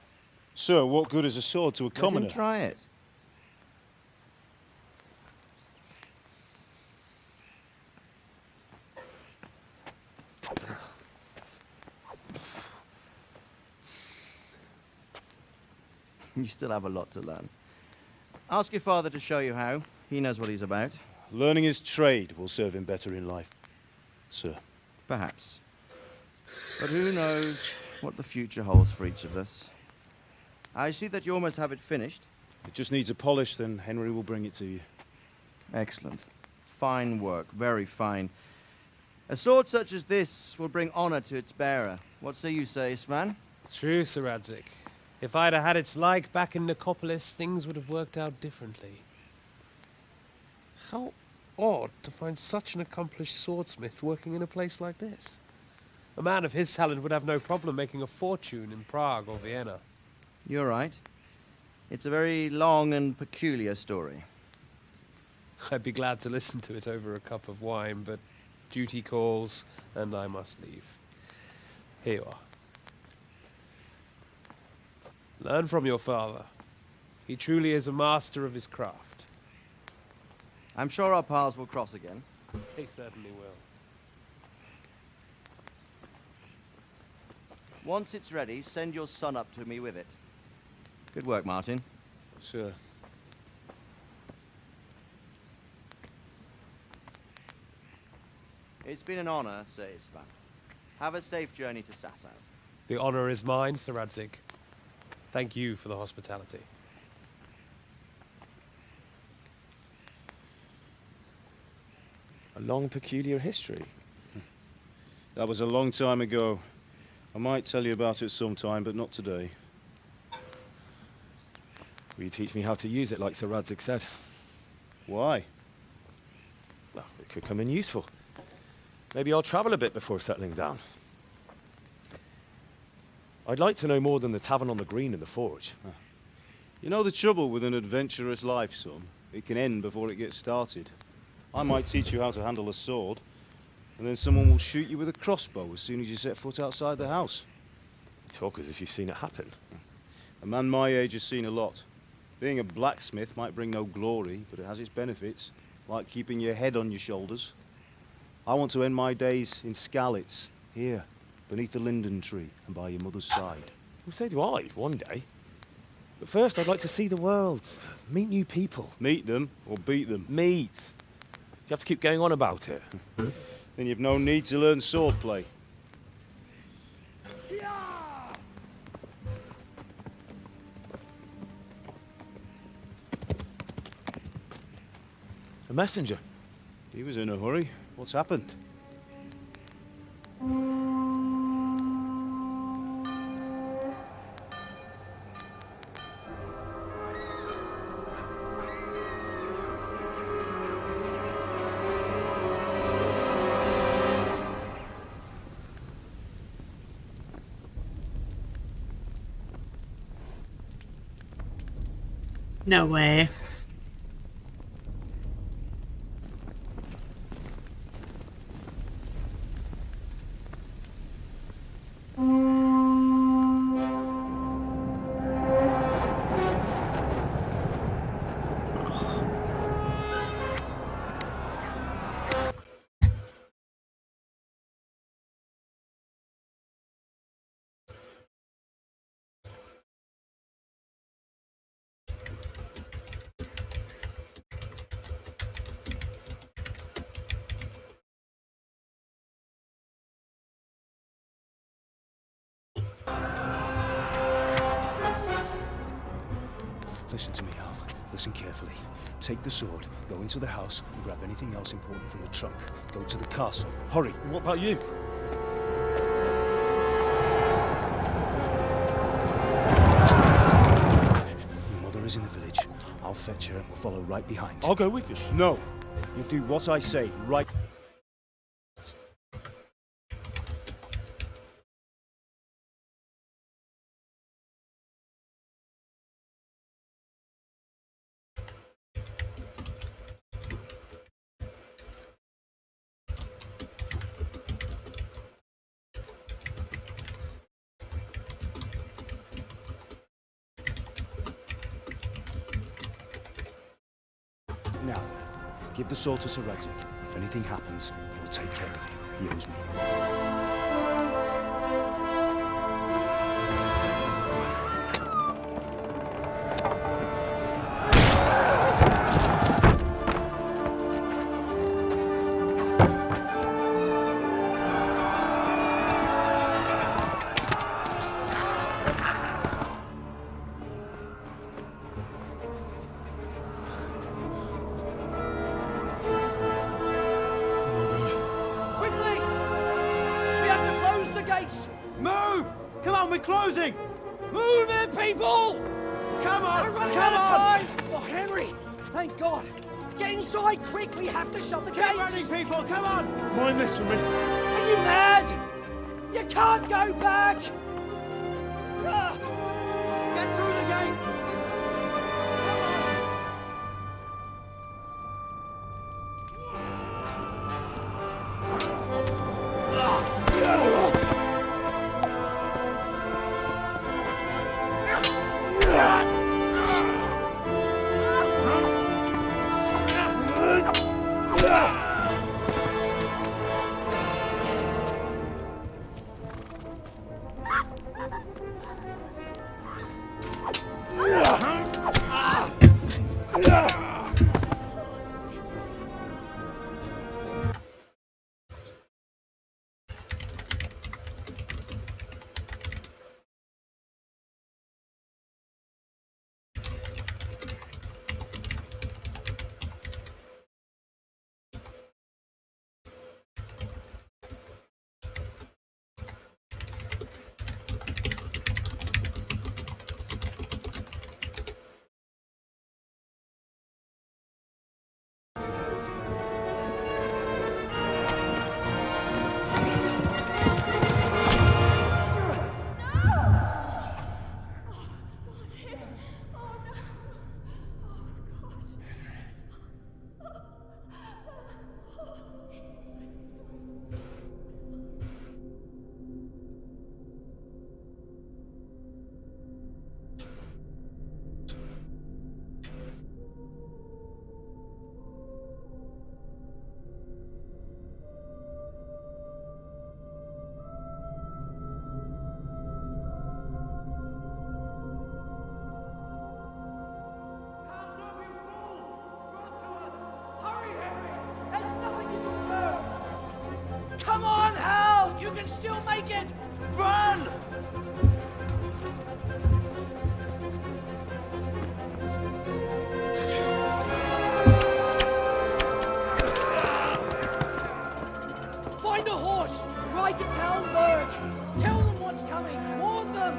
Sir, what good is a sword to a commoner?
Let him try it. You still have a lot to learn. Ask your father to show you how. He knows what he's about.
Learning his trade will serve him better in life, sir.
Perhaps. But who knows what the future holds for each of us. I see that you almost have it finished.
It just needs a polish, then Henry will bring it to you.
Excellent. Fine work, very fine. A sword such as this will bring honor to its bearer. What say you, Svan?
True, Sir Radzig. If I'd have had its like back in Nicopolis, things would have worked out differently. How odd to find such an accomplished swordsmith working in a place like this. A man of his talent would have no problem making a fortune in Prague or Vienna.
You're right. It's a very long and peculiar story.
I'd be glad to listen to it over a cup of wine, but duty calls, and I must leave. Here you are. Learn from your father. He truly is a master of his craft.
I'm sure our paths will cross again.
They certainly will.
Once it's ready, send your son up to me with it. Good work, Martin.
Sir.
It's been an honor, Sir Istvan. Have a safe journey to Sasau.
The honor is mine, Sir Radzig. Thank you for the hospitality.
A long, peculiar history.
That was a long time ago. I might tell you about it sometime, but not today.
Will you teach me how to use it, like Sir Radzig said?
Why?
Well, it could come in useful. Maybe I'll travel a bit before settling down. I'd like to know more than the tavern on the green and the forge.
You know the trouble with an adventurous life, son? It can end before it gets started. I might teach you how to handle a sword, and then someone will shoot you with a crossbow as soon as you set foot outside the house.
You talk as if you've seen it happen.
A man my age has seen a lot. Being a blacksmith might bring no glory, but it has its benefits, like keeping your head on your shoulders. I want to end my days in Skalitz, here, beneath the linden tree and by your mother's side.
Well, so do I, one day. But first, I'd like to see the world, meet new people.
Meet them or beat them?
Meet. You have to keep going on about it.
Then you've no need to learn swordplay.
A messenger.
He was in a hurry. What's happened?
No way.
Listen to me, Hal. Listen carefully. Take the sword, go into the house, and grab anything else important from the trunk. Go to the castle. Hurry!
And what about you?
Your mother is in the village. I'll fetch her and we'll follow right behind.
I'll go with you.
No! You do what I say, right? Now, give the sword to Sir Radzig. If anything happens, he'll take care of you. He owes me.
Quickly! We have to close the gates!
Move! Come on, we're closing!
Move it, people!
Come on!
We're running
Come
out of
on!
time! Oh, Henry! Thank God! Get inside, quick! We have to shut the gates!
Get running, people! Come on!
Mind this for me.
Are you mad? You can't go back! Ah.
Get through the gates!
Come on, Hal! You can still make it! Run! Find a horse! Ride to town, Merc! Tell them what's coming! Warn them!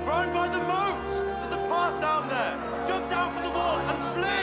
Run by the moats! There's a path down there! Jump down from the wall and flee!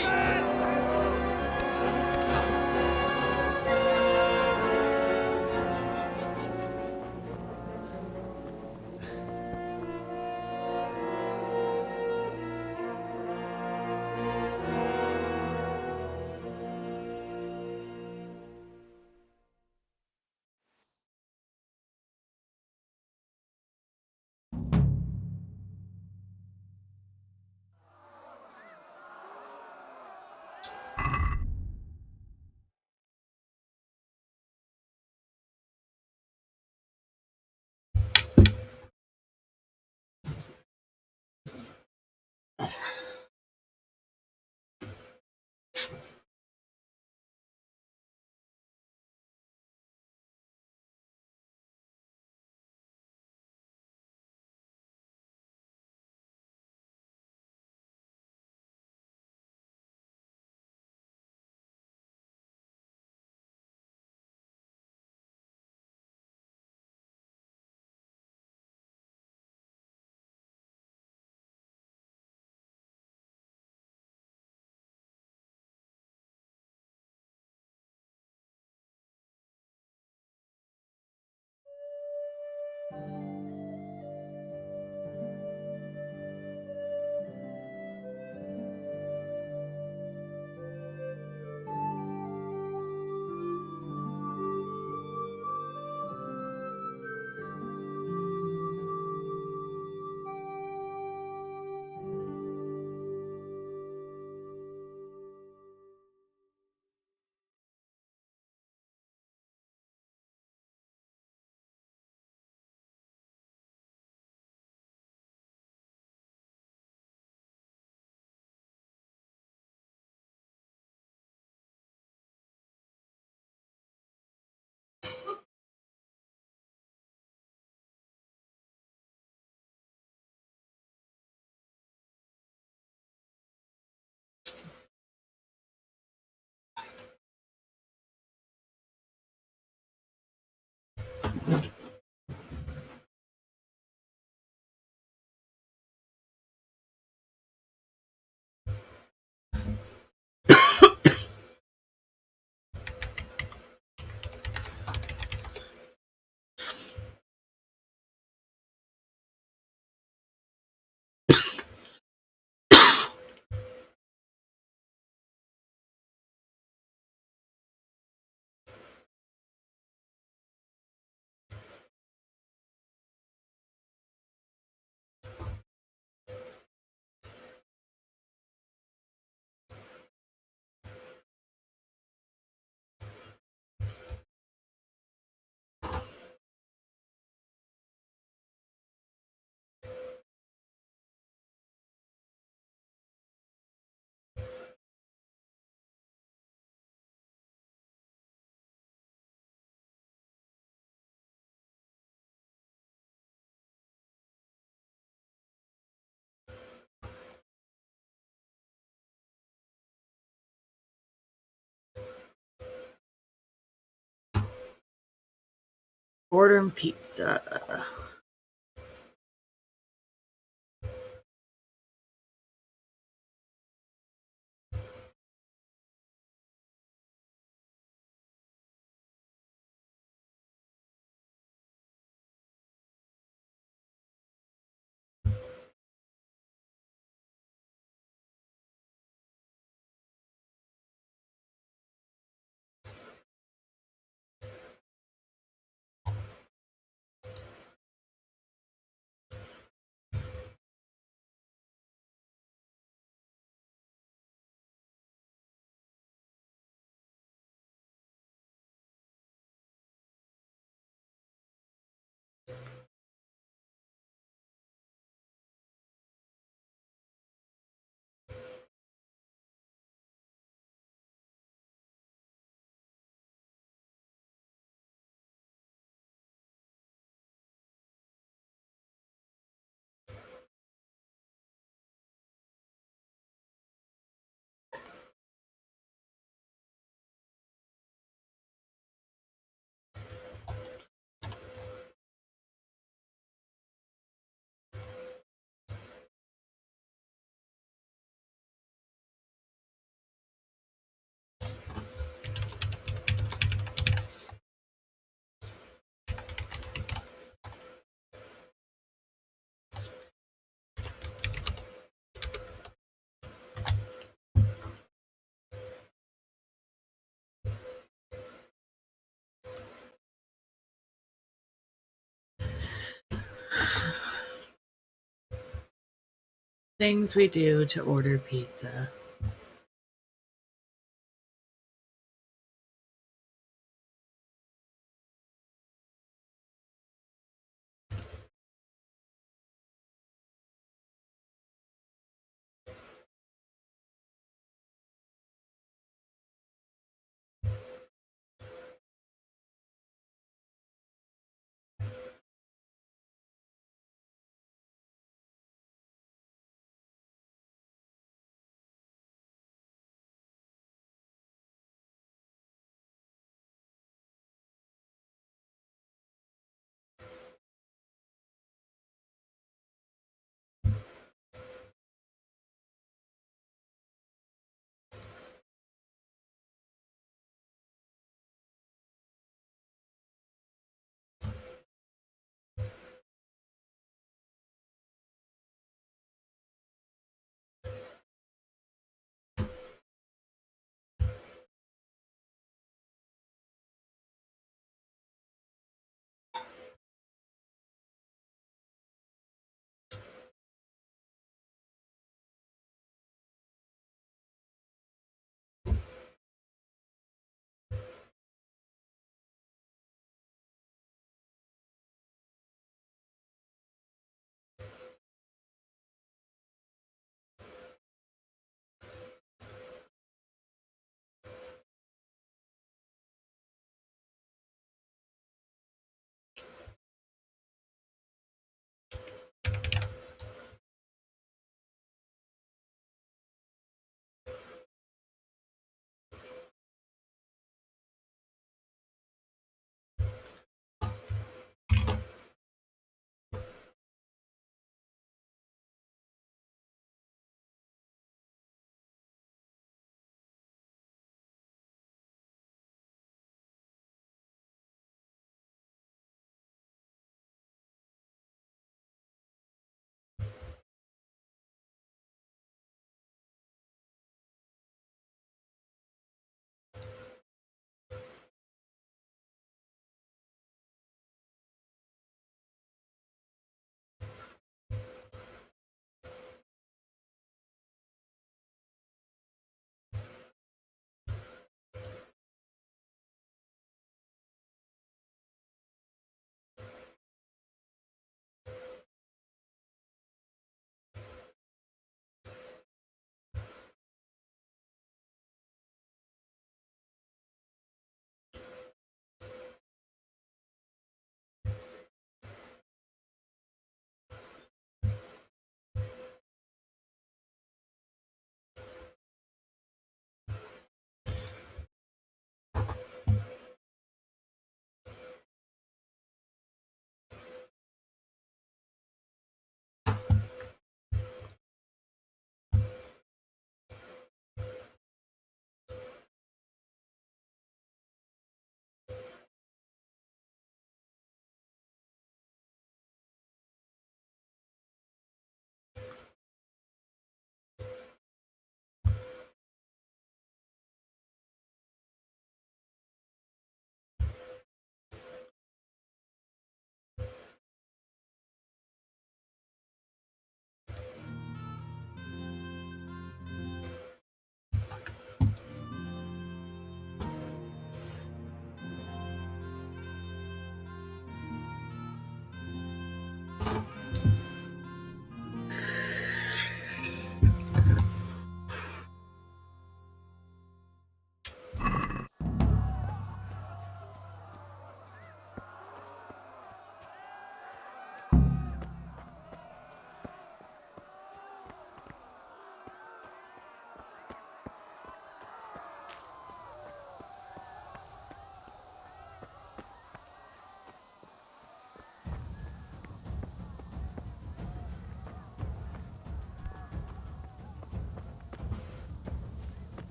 Ordering pizza. Things we do to order pizza.